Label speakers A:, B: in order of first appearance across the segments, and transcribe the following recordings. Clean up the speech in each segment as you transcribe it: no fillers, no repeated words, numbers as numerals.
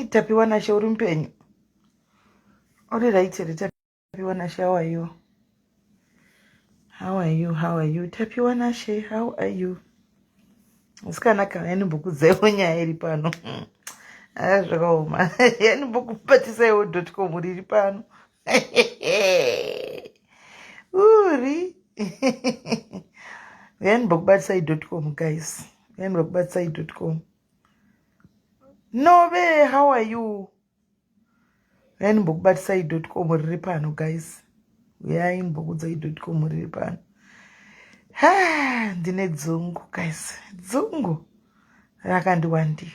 A: Tapiwa nashe uri mpenyu. Uri right here, tapiwa nashe, how are you? How are you? How are you? Tapiwa nashe, how are you? Usikanaka yanombokudzaiwo nyaya iri pano. Zvakaoma. Yanombokubatisaiwo.com riri pano. Uri. Yanombokubatisai.com guys. Yanombokubatisai.com. Nove, how are you? Yanombokubatisai.com riri pano guys. Yanombokudzai.com riri pano. Ndine dzungu guys. Dzungu rakandiwandira.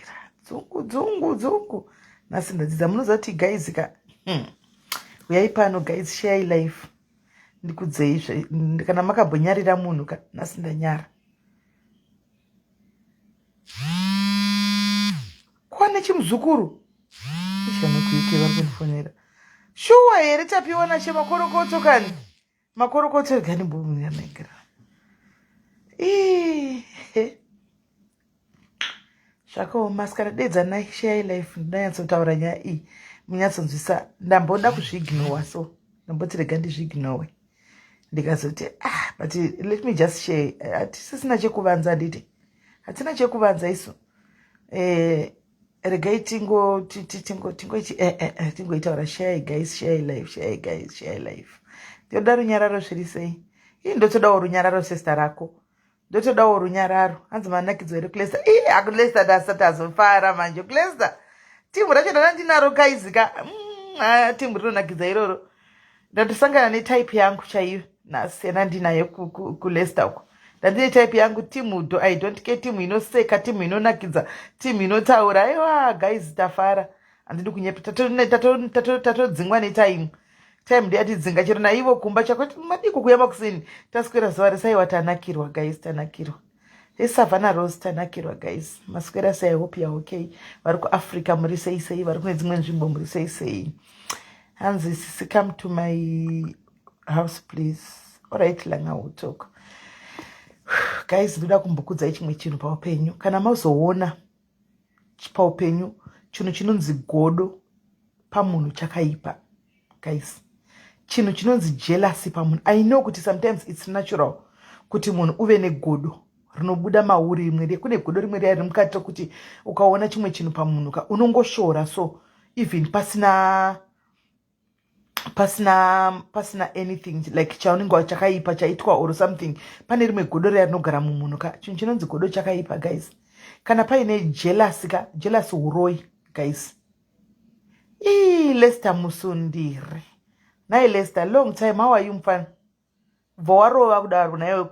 A: Dzungu. Nasi ndadzidza munozati guys ka. Uyai pano guys, share life. Ndikudzei kana makambonyarira munhu ka nasi ndanyara. Kwane chimuzukuru. Ichanokuike vari kundifonera. Shuwa here tapiwa nashe makorokoto kani. Makorokoto gani mbumira negera. Zvakaoma sikadedza nai share life ndanyatsotaura nyaya iyi munyatsonzwisa ndambonda kuzviignowa so ndamboti rega ndizviignowe ndikazoti but let me just share hatisisina chekuvanza nditi hatina chekuvanza isu regai tingoitaura share guys share life ndoda runyararo zviri sei ndotodawo runyararo sesta rako ndotodawo runyararo hanzi manakidzo here kulesta akulesta ndasati azofara manje kulesta timu racho ndanga ndinaro kaizika timu rinonakidza iroro ndatosangana netype yangu chaiyo nasena ndinayo kulesta uko ndandine type yangu timu I don't care, timu inoseka, timu inonakidza, timu inotaura. Aiwa guys tafara handidi kunyepa tatodzingwa netime ndiyatidzinga chero naivo kumba chako madiko kuyamba kusini taswera zuva resaiwa tanakirwa guys tanakirwa esavana rose tanakirwa guys maswera sai hope ya okay vari kuafrica muri sei vari kune dzimwe nzvimbo muri sei hanzi sisi come to my house please. Alright langa will talk guys. Ndoda kumbokudzai chimwe chinhu paupenyu kana mazoona paupenyu chinhu chinonzi godo pamunhu chakaipa guys. Chinhu chinonzi jealousy pamunhu. I know kuti sometimes it's natural kuti munhu uve negodo rinobuda mauri rimwe kune godo rimwe riya riri mukati rokuti ukaona chimwe chinhu pamunhu unongoshora so even pasina anything like chaunenge chakaipa chaitwa or something pane rimwe godo riya rinogara mumunhu chinhu chinonzi godo chakaipa guys. Kana paine jealousy uroi guys. Lester Musundire. Nai Lester, long time, how are you mfana? Vowarova kudaro nayo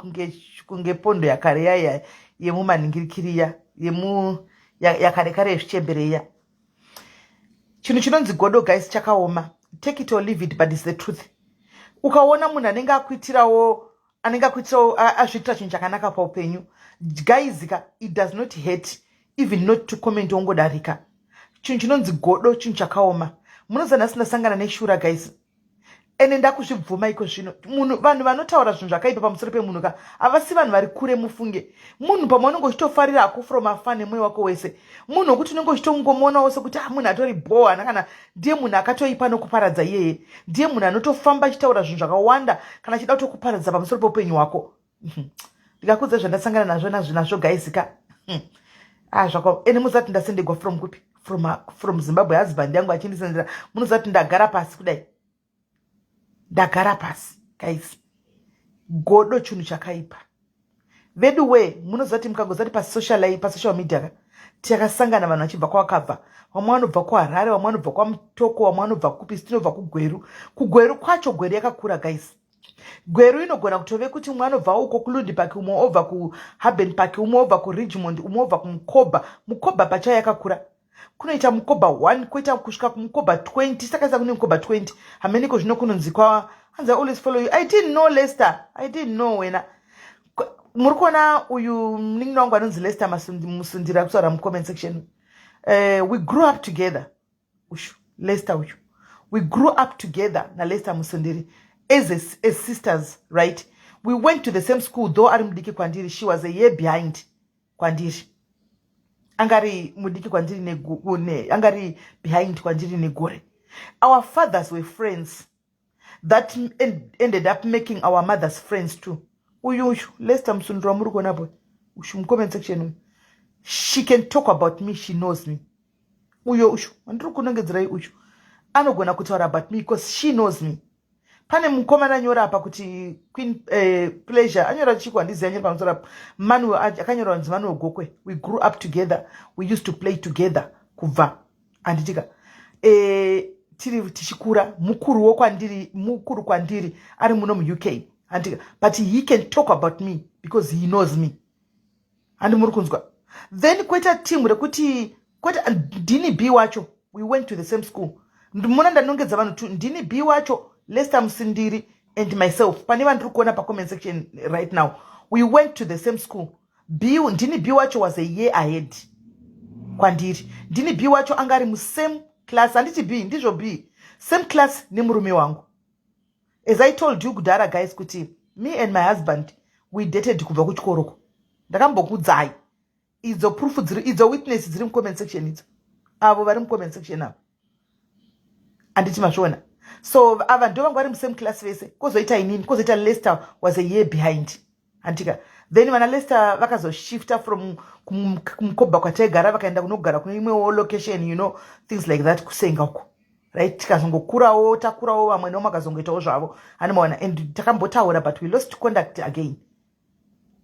A: kunge pondo yakare yaya yemumaningirikiria yakare zvichembereya. Chinhu chinonzi godo guys chakaoma. Take it or leave it, but it's the truth. Ukaona munhu anenge akuitirawo azviitira chinhu chakanaka paupenyu guys it does not hurt even not to comment ongodarika. Chinhu chinonzi godo chinhu chakaoma. Munozana sindasangana neshura guys. Ene ndakuzvibvuma iko zvino vanhu vanotaura zvinhu zvakaipa pamusoro pemunhu havasi vanhu vari kure mufunge. Munhu pamunenge uchitofarira hako from afar nemwoyo wako wese. Munhu wekuti unenge uchitongomuonawo sekuti munhu atori bhohana kana ndiye munhu akatoipa nokuparadza iyeye. Ndiye munhu anotofamba achitaura zvinhu zvakawanda kana achida kutokuparadza pamusoro peupenyu hwako. Ndikakudza zvandasangana nazvo guys ene muzati ndasendegwa from kupi from Zimbabwe. Husband yangu achindisendera munozati ndagara pasi kudai. Ndagara pasi guys. Godo chinhu chakaipa. Vedu we munozati mukangozati pasocial media takasangana vanhu vachibva kwakabva. Vamwe vanobva kuHarare, vamwe vanobva kwaMutoko, vamwe vanobva kupi tinobva kugweru. Kugweru kwacho gweru yakakura guys. Gweru inogona kutove kuti umwe anobva uko kuLundi Park, umwe obva kuHaben Park, umwe obva kuRichmond, umwe obva kuMukoba. Mukoba pachayo yakakura. Kunoita mukoba 1 koita kusvika kumukoba 20 sakaisa kune mukoba 20 hameniko zvino kunonzi kwa hanzi always follow you. I didn't know Lester. I didn't know wena muri kuona uyu munin'ina wangu anonzi Lester Musundira kusara mucomment section. We grew up together. Lester uyu we grew up together na Lester Musundiri as sisters, right? We went to the same school though ari mudiki kwandiri. She was a year behind kwandiri. angari mudiki kwandiri negune angari behind kwandiri negore. Our fathers were friends that ended up making our mothers friends too. Uyu Lester Msundra Murugo nabo. Ushu comment section. She can talk about me, she knows me. Uyo ushu andiri kunongedzera ushu anogona kutaura about me because she knows me. Pane mukomana anyora apa kuti Queen Pleasure anyora chiko andizi anyora pamusora Manu akanyora nzi Manu Gokwe. We grew up together, we used to play together kubva anditika tiri tichikura mukuru kwandiri ari muno mu UK anditika, but he can talk about me because he knows me. And muri kunzwa then kweta team rekuti kweta Ndini B wacho, we went to the same school. Ndimona ndanongedza vanhu tu Ndini B wacho, Lester Msindiri and myself. Pane vanhu kuona pa comment section right now. We went to the same school. Ndini B wacho was a year ahead kwandiri. Ndini B wacho angari mu same class anditi B ndizvo B. Same class nemurume wangu. As I told you kudara guys kuti me and my husband we dated kubva kuchikoroko. Ndakambokudzai. Idzo proof idzo witness dziri mu comment section idzo. Avo vari mu comment section avo. Anditi mashona. So ava ndo vangu vari mu same class vese. Kozoita inini? Kozoita Lester was a year behind. Antika. Then vana Lester vakazoshifta from kumkoba kwataigara vakaenda kunogara kune imwewo location, you know, things like that kusenga uko. Right? Tikazongokurawo takurawo vamwe noma kazongoitawo zvavo. Anomaona and takambotaura but we lost contact again.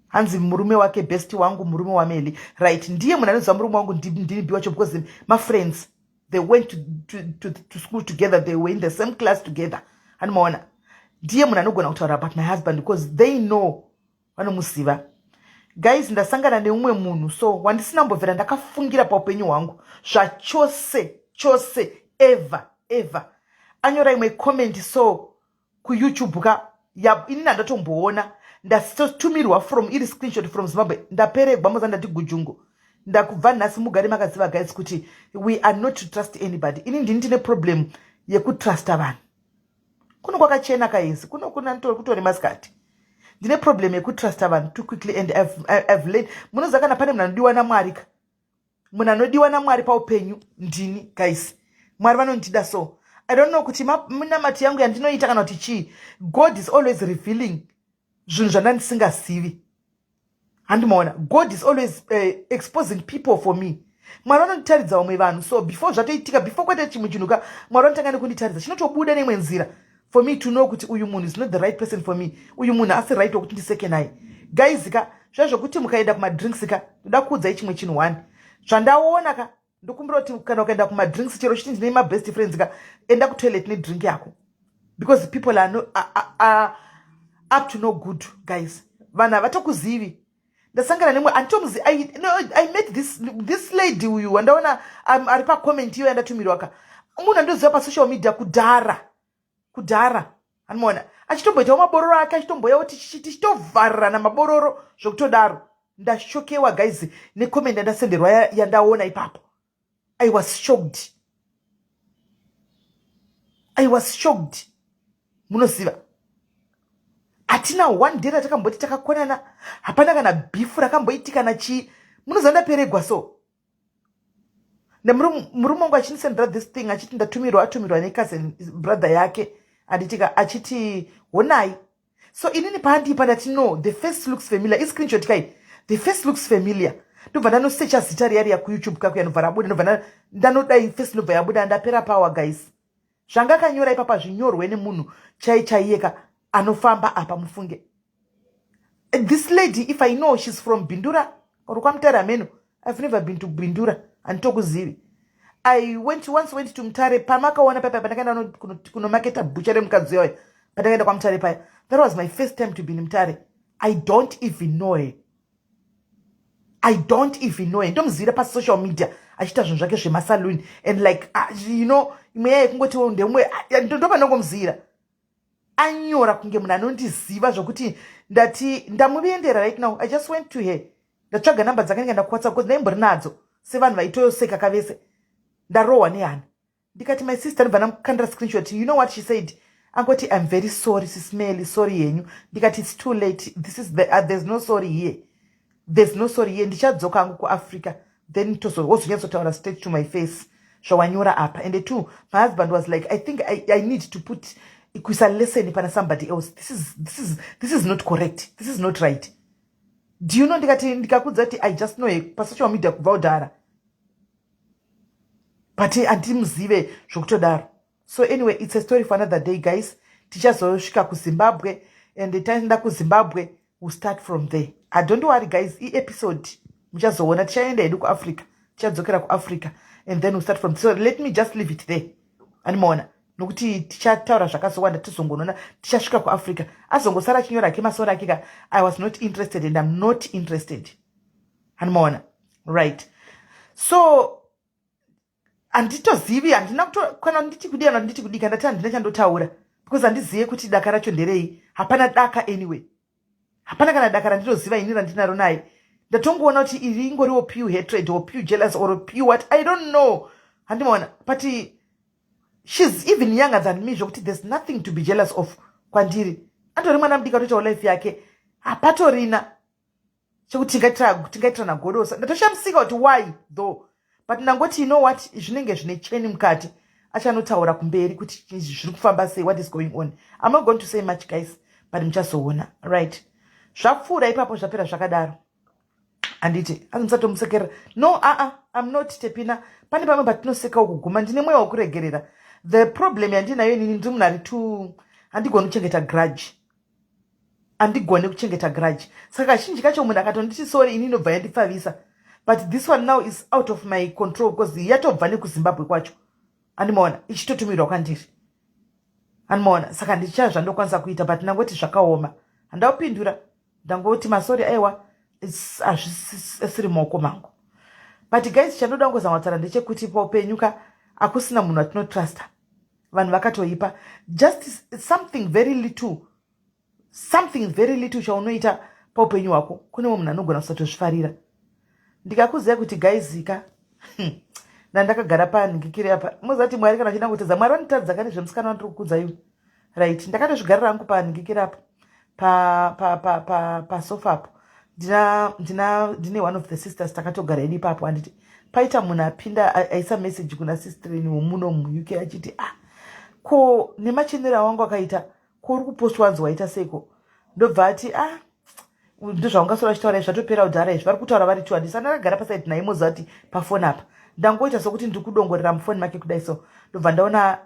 A: Hanzi murume wake best wangu murume wa Melly. Right? Ndiye munanoza murume wangu Ndini B wacho because my friends, they went to school together, they were in the same class together. Anomaona. Ndiye munanogona kutaura about my husband because they know vanomuziva. Guys, ndasangana neumwe munhu so wandisina mbovera ndakafungira pa upenyu hwangu chose ever anyora imwe comment so ku YouTube ka ini ndatomboona ndatotumirwa from iri screenshot from Zimbabwe ndaperegwa moza ndati gujungu ndakubva nhasi mugari makaziva guys kuti we are not to trust anybody. Ini ndine problem yekutrasta vanhu. Kuno kwakachena kaisi kuno kuna kutori maskati. Ndine problem yekutrasta vanhu too quickly and I've learned. Munoziva kana pane munhu anodiwa naMwari ka. Munhu anodiwa naMwari pa upenyu ndini guys. Mwari vanondida so. I don't know kuti munamati yangu yandinoita kana kuti chii. God is always revealing zvinhu zvandisingazivi. Handimaona. God is always exposing people for me. Mwari vanonditaridza vamwe vanhu so before zvatoitika before kwete chimwe chinhu ka Mwari vanotanga nekunditaridza chinotobuda nemwe nzira for me to know kuti uyu munhu is not the right person for me. Uyu munhu asi right wokuti ndiseke naye. Guys ka zvazvokuti mukaenda kumadrinks ka ndoda kuudzai chimwe chinhu 1 zvandaona ka ndokumbira kuti kana ukaenda kumadrinks chero chiti ndine best friends ka enda kutoilet nedrink yako because people are up to no good guys. Vana vatokuzivi. Ndasangana nemwe antomuzi I met this lady uyu wandaona ari pa comment iyo yandatumirwa ka munhu andoziva pa social media kudhara anoona achitomboitawo mabororo ake achitomboyawo tichitovharana mabororo zvokutodaro. Ndashokewa guys necomment yandasenderwa yandaona ipapo. I was shocked. Munoziva atina one day ratakamboti takakonana hapana kana beef rakamboitika na chi munoziva ndaperegwa so. Murume wangu achinisendera this thing achiti atumirwa necousin brother yake anditika achiti honai so inini pandipa ndati no the face looks familiar. I screenshot kai the face looks familiar. Ndobva ndanosecha zita riyari yaku YouTube kako yanobva rabuda ndobva ndanodai face ndobva yabuda ndapera power guys. Zvangakanyora ipapa zvinyorwe nemunhu chaiyeka anofamba apa mufunge. This lady if I know she's from Bindura or kwamutare ameno. I've never been to Bindura anditokuzivi. I once went to Mutare pamakaona papa pandakaenda kunomaketa butcher mukadzi wayo pandakaenda kwaMutare paya. That was my first time to be in Mutare. I don't even know her. Ndomuzivira pa social media achita zvinhu zvake zvemasaluni and like you know imwe yekungoti ndemwe ndopa ndongomuzivira anyora kunge munhu anondiziva zvokuti ndati ndamuvendera right now. I just went to her ndatsvaga namba dzakanenge ndakuwhatsapp because ndaimbori nadzo sevanhu vaitoyoseka kavese ndarohwa nehana ndikati my sister ndibva ndamukandira screenshot. You know what she said? Angoti I'm very sorry SIS MELLY sorry yenyu. Ndikati it's too late. This is there's no sorry here. Ndichadzoka hangu kuAfrica then wozonyatsotaura straight to my face zvawanyora apa. And the two, my husband was like, I think I need to put kuisa lesson pana somebody else. This is not correct. This is not right. Do you know ndikakudza I just know pasocial media kubva kudhara, but andimuzive zvokutodaro. So anyway, it's a story for another day, guys. Tichazosvika kuZimbabwe, and the time kuZimbabwe we'll start from there. I don't worry, guys. Episode muchazoona tichaenda hedu kuAfrica, tichadzokera kuAfrica, and then we'll start from. So let me just leave it there. Animona nokuti tichataura zvakazowanda tizongoona tichasvika kuAfrica. Azongosara chinyora ke masoro akika I was not interested and I'm not interested. Animona, right? So handitozivi, handina kana nditi kudika ndati handina chandotaura because handizive kuti daka racho nderei. Hapana daka anyway, hapana kana daka randinoziva ini randinaro naye. Ndatongoona kuti iri ingoriwo pure hatred or pure jealous or pure what, I don't know. Handimaona, but she's even younger than me, zvokuti there's nothing to be jealous of kwandiri. Andori mwana mudika toitawo life yake, hapatorina chokuti tingaitira nagodosa. Ndatoshamisika kuti why though, but ndangoti you know what, zvinenge zvine cheni mukati, achanotaura kumberi kuti zviri kufamba sei, what is going on. I'm not going to say much, guys, but muchazoona, right? Zvapfuura ipapo zvapera zvakadaro. Anditi anzatomusekera no, I'm not Tepina. Pane pamwe patinoseka ukuguma, ndine mweya wokuregerera. The problem yandinayo inini ndiri munhu ari tu handigoni kuchengeta grudge. Handigoni kuchengeta grudge. Saka kazhinji kacho munhu akatonditi sorry inini ndobva yandipfavisa. But this one now is out of my control because yatobva nekuZimbabwe kwacho. Handimaona ichitotumirwa kwandiri. Handimaona saka ndicha zvandokwanisa kuita, but ndangoti zvakaoma. Handaupindura. Ndangoti masori aiwa asiri maoko mangu. But guys, chandoda ngozama kutaura ndechekuti paupenyuka akusina munhu atinotrasta. Vanhu vakatoipa. Just something very little chaunoita paupenyu hwako, kune munhu anogona kusatozvifarira. Ndikakuziva kuti guys zika ndakagara panhingikiri apa, muzati Mwari kana achida kutedza Mwari vanotadza kane zvemusikana wandiri kukudza iwe, right? Ndakatozvigarira hangu panhingikiri apa pa sofa apo. Ndine one of the sisters takatogara hedu ipapo, anditi paita munhu apinda aisa message kuna sisterini womuno muUK achiti ko nemachenera wangu akaita ko uri kupost wanzi waita seiko. Ndobva ati ndozvaungasora chitaura zvatopera kudhara izvi vari kutaura vari tu. Handisa ndakagara pasaidi naye mozati pafoni apa, ndangoita sokuti ndiri kudongorera mufoni make kudai. So ndobva ndaona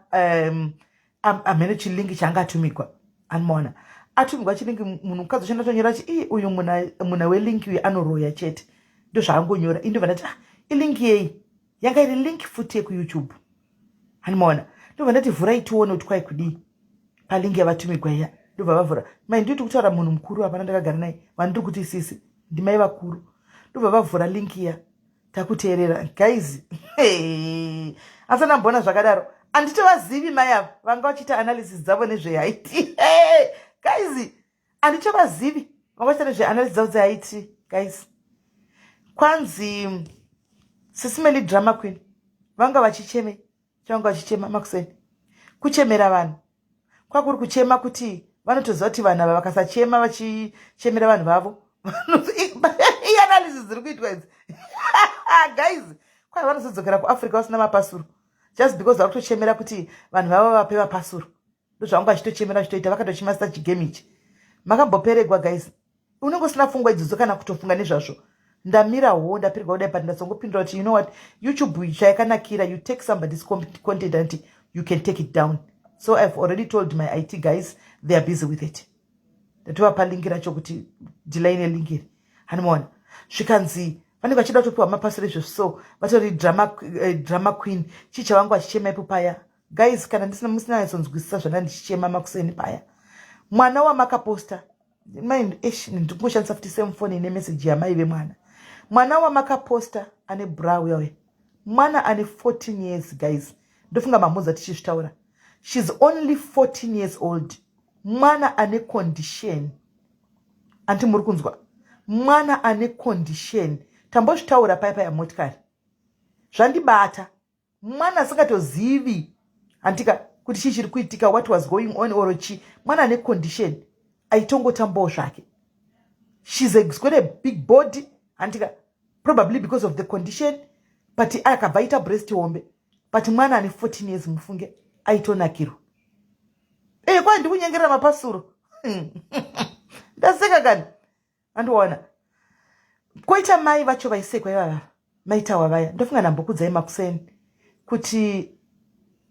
A: amene chilingi changa atumigwa. Anomaona atumigwa chilingi, munhu mukadzi oshanda tonyora chi uyu muna welinki uyu anoroya chete, ndo zvaangonyora. Indobva ndati ilinki yei yanga iri link futi yekuYouTube. Anomaona ndobva ndati vhurai tione kuti kwai kudii palingi yavatumigwa iya. Ndobva vavhura. Mai ndiri kutaura munhu mukuru hapana ndakagara naye, vandiri kuti sisi ndimai vakuru. Ndobva vavhura linki iya takuteerera. Guys asi ndamboona zvakadaro handitovazivi mai ava vanga vachiita analysis dzavo nezvehaiti. Guys handitovazivi vanga vachiita nezveanalysis dzavo dzehaiti. Guys kwanzi SIS MELLY drama queen vanga vachichemei, chavanga vachichema makuseni kuchemera vanhu kwakuri kuchema kuti vanotoziva kuti vanhu ava vakasachema vachichemera vanhu vavo ianalysis dziri kuitwa idzi. Guys kwai vanozodzokera kuAfrica vasina mapasuro just because vari kutochemera kuti vanhu vavo vape mapasuro. Ndozvavanga vachitochemera vachitoita vakatochimasta chigame ichi. Makamboperegwa guys, unenge usina pfungwa idzodzo kana kutofunga nezvazvo. Ndamirawo ndaperegwa kudai, but ndazongopindura kuti you know what, YouTube chayakanakira, you take somebody's content and you can take it down. So I've already told my IT guys, they are busy with it. Ndatopa linki racho kuti ndilaine linki iri. Hanomaona zvikanzi vanenge vachida kutopiwa mapasuro izvo, so vatori drama queen chicha vangu vachichema ipo paya. Guys kana musina natsonzwisisa zvandandichichema makuseni paya, mwana wamakaposta mind ndingoshandisa futi same phone ine message yamai vemwana. Mwana wamakaposta ane bra yawe, mwana ane 14 years. Guys ndofunga mamuza tichizvitaura, she's only 14 years old. Mwana ane condition, anti muri kunzwa, mwana ane condition. Tambozvitaura paya ya motikari zvandibata, mwana asingatozivi antika kuti chii chiri kuitika, what was going on or chi. Mwana ane condition aitongotambawo zvake. She's got a big body antika probably because of the condition, but akabva breast hombe, but mwana ane 14 years mufunge aitonakirwa. Kwa ndikunyengera mapasuro. Ndaseka kani. Andiona. Koita mai vacho vaisekwa ivava. Maitawa vaya. Ndofunga ndambokudzai makuseni kuti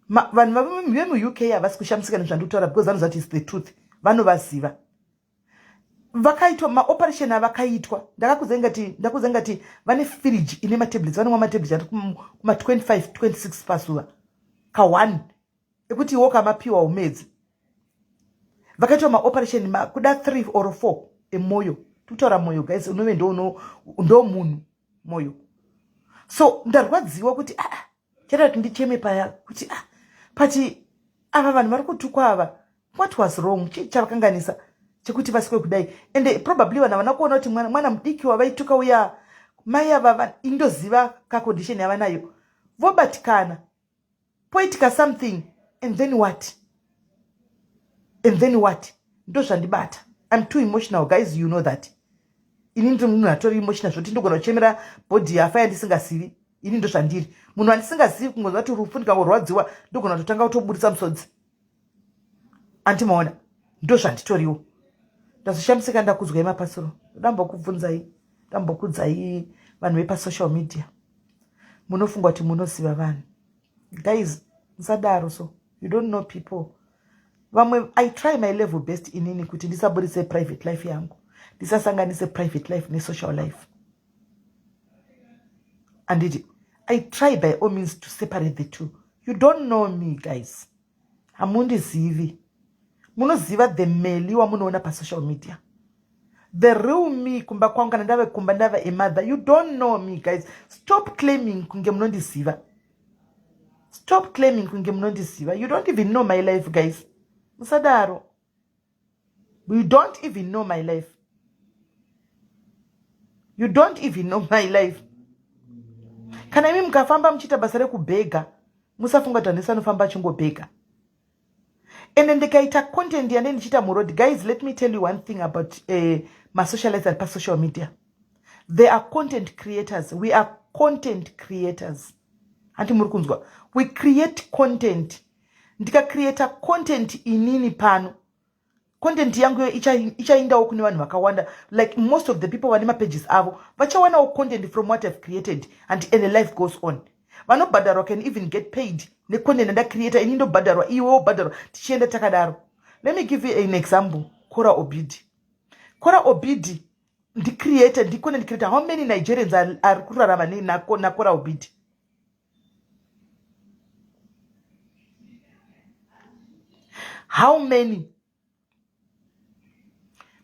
A: vanhu vemu-UK havasi kushamisika nezvandikutaura because vanoziva kuti it's the truth. Vanovaziva. Vakaitwa maoperation avakaitwa. Ndakuudza ngati vane fridge ine matablets. Vanomwa matablets ari kuma 25 26 pazuva. Ka 1 ekuti iwo kamapiwa umedzi. Vakaitwa maoperation kuda 3 or 4 emoyo. Tutora moyo guys, unove ndo munhu moyo. So ndarwadziwa kuti chera ndicheme paya kuti pati ava vanhu vari kutukwa ava, what was wrong? Chavakanganisa chekuti vasikwe kudai. And probably vana kuona kuti mwana mudiki wavaituka uya mai ava indoziva ka condition yavanayo. Vobatikana poitika something and then what? And then what? Ndo zvandibata. I'm too emotional guys, you know that. Ini ndo munhu atori emotional zvoti ndogona kuchemera body yafa yandisingasivi. Ini ndo zvandiri. Munhu andisingasivi kungonzwa kuti rufu ndikamborwadziwa ndogona kutotanga kutobudisa musodzi. Antimaona. Ndo zvanditoriwo. Ndazoshamisika ndakudzwa mapasoro. Ndambokudzai vanhu vepasocial media. Munofunga kuti munoziva vanhu. Guys, musadaro so. You don't know people. I try my level best inini kuti ndisaburise private life yangu. Ndisasanganise private life ne social life. And I try by all means to separate the two. You don't know me, guys. Hamundizivi. Munoziva the Melly wa munoona pa social media. The real me kumba kwanga ndava a mother. You don't know me, guys. Stop claiming kunge munondiziva. Stop claiming kunge munondiziva. You don't even know my life, guys. Musadaro. You don't even know my life. You don't even know my life. Kana imi mukafamba mchita basa rekubhega, musafunga kuti ndisanofamba chingobhega. And then ndikaita content yande ndichita muroad. Guys, let me tell you one thing about my socialites and social media. They are content creators. We are content creators. Anti murukunzwa. We create content. Ndika create content inini pano. Content yangu ichaindawo kune vanhu vakawanda. Like most of the people vanema pages avo vachawana content from what I've created and the life goes on. Vanobhadharwa can even get paid ne content nda creator ini ndobhadharwa iwo bhadharwa tichienda takadaro. Let me give you an example. Kora Obidi. Kora Obidi ndi creator ndi content creator. How many Nigerians are kurarama na Kora Obidi? How many?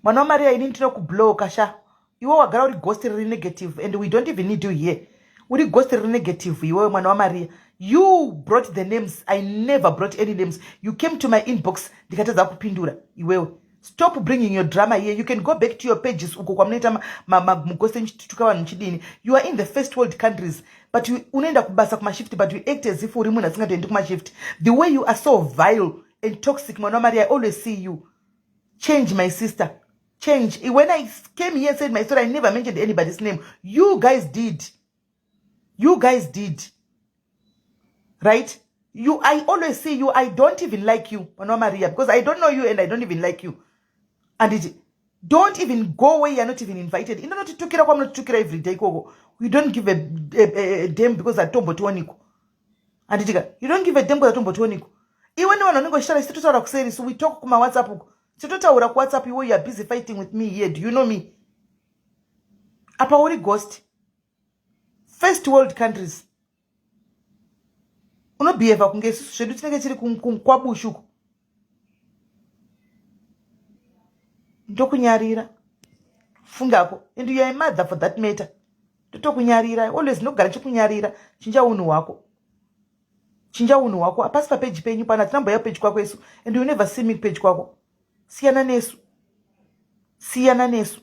A: Mwana Maria ini ntino kublow kasha. Iwo wagara uri ghost riri negative and we don't even need you here. Uri ghost riri negative iwo mwana Maria. You brought the names. I never brought any names. You came to my inbox ndikatadza kupindura iwewe. Stop bringing your drama here. You can go back to your pages uko kwa mneta mughost nchituka vanhu nchidini. You are in the first world countries but you unaenda kubasa kuma shift but you act as if uri munhu asingatoendi kuma shift. The way you are so vile and toxic, Mwana Maria, I always see you. Change, my sister. Change. When I came here and said my story, I never mentioned anybody's name. You guys did. You guys did. Right? I always see you. I don't even like you, Mwana Maria, because I don't know you and I don't even like you. And don't even go away. You're not even invited. You know not to tukira kwa mno tukira every day. We don't give a damn because I tombo tuoniko. And you don't give a damn because I tombo tuoniko. Even when I'm going so we talk kuma WhatsApp. Sitotaura ku WhatsApp, you are busy fighting with me here. Do you know me? Apa uri ghost. First world countries. Uno behave kunge shedu tinenge chiri kwabushuko. Ndokunyarira. Fungako. And you are a mother for that matter. Totokunyarira. Always nogara chikunyarira. Chinja unu wako. Chinja unu wako. Apasi pa page penyu pana tinamba ya page kwako yesu. And you never see me page kwako. Siyana nesu. Siyana nesu.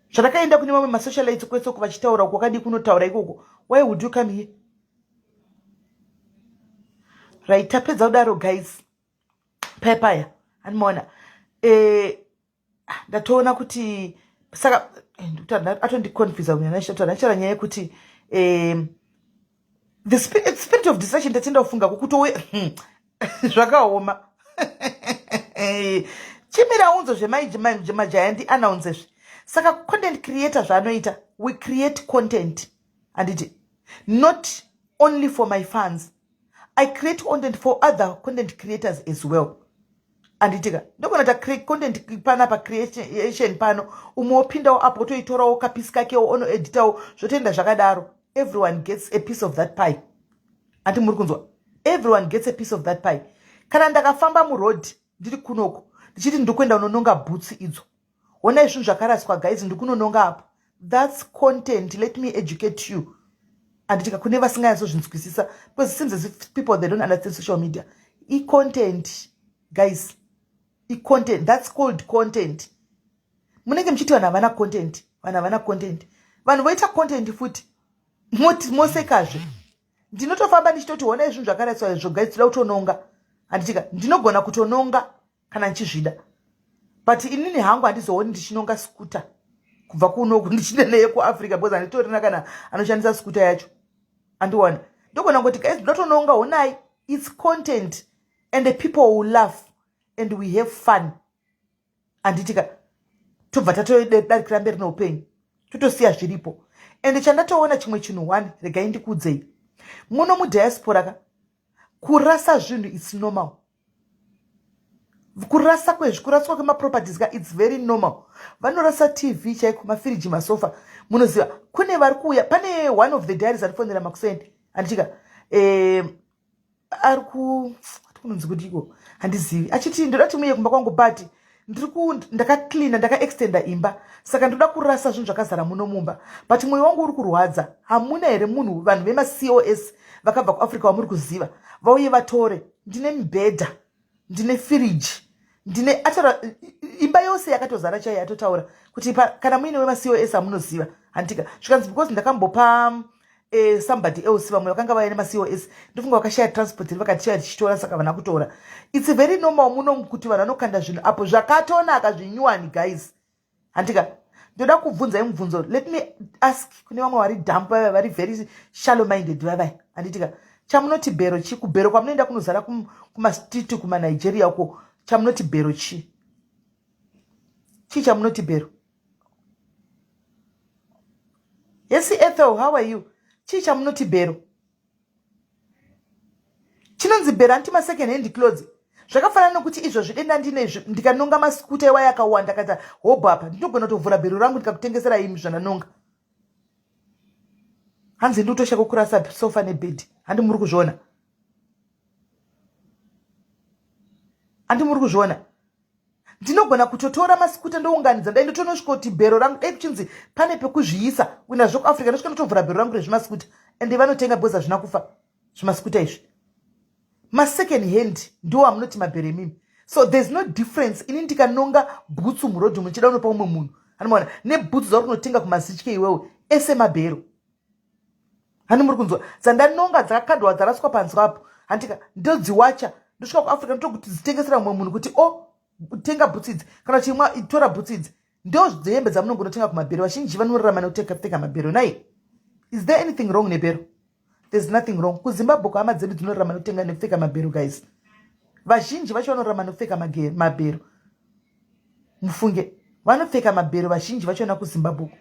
A: Shatakaenda kune mamwe masocialites kweso kuvachitaura kwakadi kunotaura ikoko. Why would you come here? Right, tapedza udaro guys. Pepaya. Anmona. Ndatoona kuti saka atondiconfuse kunyanya nyaya yekuti the spirit of deception ndatenda kufunga kukutowe zvakaoma chimira unzo zvemajaya ndi anaunzezve. Saka content creator zvanoita, we create content anditi, not only for my fans, I create content for other content creators as well. Anditika ndokonata create content pana pa creation pano umopindawo apo toitorawo kapisi kakewo ono editawo zvotenda zvakadaro. Everyone gets a piece of that pie. Anti muri kunzwa, everyone gets a piece of that pie. Kana ndakafamba muroad ndiri kunoko ndichiti ndikuenda unononga boots idzo, ona izvinhu zvakaraswa guys, ndikunononga apo, that's content. Let me educate you. Anditika kune vasinganyatsozinzwisisa, because it seems as if people, they don't understand social media. E-content guys, e-content, that's called content. Munenge mchiti vanhu havana content, vanhu havana content, vanhu voita content futi mosekazve. Ndinotofamba ndichitoti ona izvinhu zvakaraswa izvo guys, toda kutononga. Anditika ndinogona kutononga kana ndichizvida, but inini hangu handizooni ndichinonga skuta kubva kunoku ndichinde neye kuAfrica, because handitorina kana anoshandisa skuta yacho. Andiwana ndogona ngoti guys, ndotononga, onai, it's content and the people will laugh and we have fun. Anditika tobva tatodarikira mberi noupenyu, totosiya zviripo. And chandatoona chimwe chinhu, one, regai ndikudzei, muno mudiaspora kurasa zvinhu it's normal. Kurasa kuraswa kwemaproperties it's very normal. Vanorasa TV chaiko, mafiriji, masofa. Munoziva kune vari kuuya, pane one of the diaries arifonera makusende anditika ari kunonzi kudiko handizivi, achiti ndoda kuti muye kumba kwangu, but ndakacleana, ndakaextenda imba, saka ndoda kurasa zvinhu zvakazara muno mumba, but mwoyo wangu uri kurwadza. Hamuna here munhu, vanhu vemaCOS vakabva kuAfrica vamuri kuziva, vauye vatore? Ndine mibhedha, ndine firiji, ndine atora imba yose yakatozara chaiyo, yatotaura kuti kana muine wemaCOS hamunoziva. Anditika zvikanzi because ndakambopa somebody else, vamwe vakanga vaine maCOS, ndofunga vakashaya transport, vakati chaya tichitora, saka vana kutora. It's very normal muno kuti vanhu vanokanda zvinhu apo zvakatonaka zvinyuwani guys. Anditika ndoda kubvunzai mubvunzo, let me ask kune vamwe vari dump, vari very shallow minded vavai. Anditika chamunoti bhero chi? Kubhero kwamunoenda kunozara kumastreet kumanigeria uko, chamunoti bhero chi? Chi chamunoti bhero? Yes, Ethel, how are you? Chi chamunoti bhero? Chinonzi bhero anti second hand clothes. Zvakafanana nokuti izvozvi denda ndinezvi ndikanonga masikuta ewa yakawanda, kata hobo apa ndinogona kutovhura bhero rangu ndikakutengesera imi zvananonga. Hanzi ndikutoshaka kurasa sofa nebhedhi, handi muri kuzviona? Handi muri kuzviona? Ndinogona kutotora masikuta ndounganidza, dai ndotonosvika kuti bhero rangu dai kuchinzi pane pekuzviisa kunazvo kuAfrica, ndosvika ndotovhura bhero rangu rezvimasikuta, ende vanotenga bhoza zvina kufa zvimasikuta izvi. Second hand ndiwo amunoti mabhero emimi. So there's no difference. Ini ndikanonga bhutsu murodhi muchida unopa umwe munhu, anoona nebhutsu zauri kunotenga kumazitye iwewe, ese mabhero. Hani muri kunzwa dzandanonga dzakakandwa dzaraswa panzwi apo, handika ndodziwacha, ndosvika kuAfrica ndokuti dzitengesera umwe munhu kuti tenga bhutsu idzi, kana chimwa tora bhutsu idzi. Ndo dzembe dzamunongonotenga kumabhero. Vazhinji vanorarama nekupfeka mabhero. Nai, is there anything wrong nebhero? There's nothing wrong. KuZimbabwe hama dzedu dzinorarama nekupfeka mabhero guys. Vazhinji vacho vanorarama nekupfeka mabhero. Mufunge, vanopfeka mabhero vazhinji vacho na kuZimbabwe.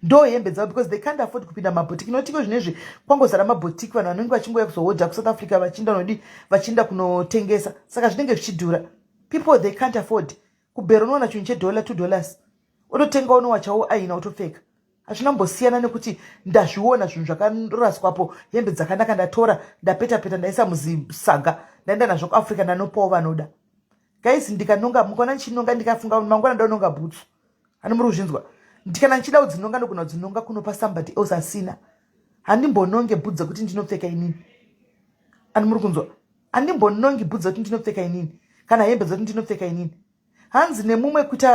A: Ndo hembe dzavo, because they can't afford kupinda mabotiki. Notiko zvinezvi kwangozara mabotiki, vanhu vanenge vachingoya kuzohodha kuSouth Africa vachienda kunotengesa. Saka zvinenge zvichidhura. People, they can't afford. Kubhero unoona chinhu chedola $2. Unotenga unowachawo aina utopfeka. Hazvina mbosiyana nekuti ndazviona zvinhu zvakaraswapo, hembe dzakanaka ndatora, ndapeta ndaisa muzisaga, ndaenda nazvo kuAfrica ndanopawo vanoda. Guys, ndikanonga, mukaona ndichinonga ndikafunga mangwana ndanonga bhutsu. Hani muri kuzvinzwa? Ndikana ndichida kudzinonga ndogona kudzinonga kunopa somebody else asina. Handimbononge bhutsu kuti ndinopfeka inini. Hani muri kunzwa? Handimbonongi bhutsu kuti ndinopfeka inini, kana hembe kuti ndinopfeka inini. Hanzi nemumwe kuti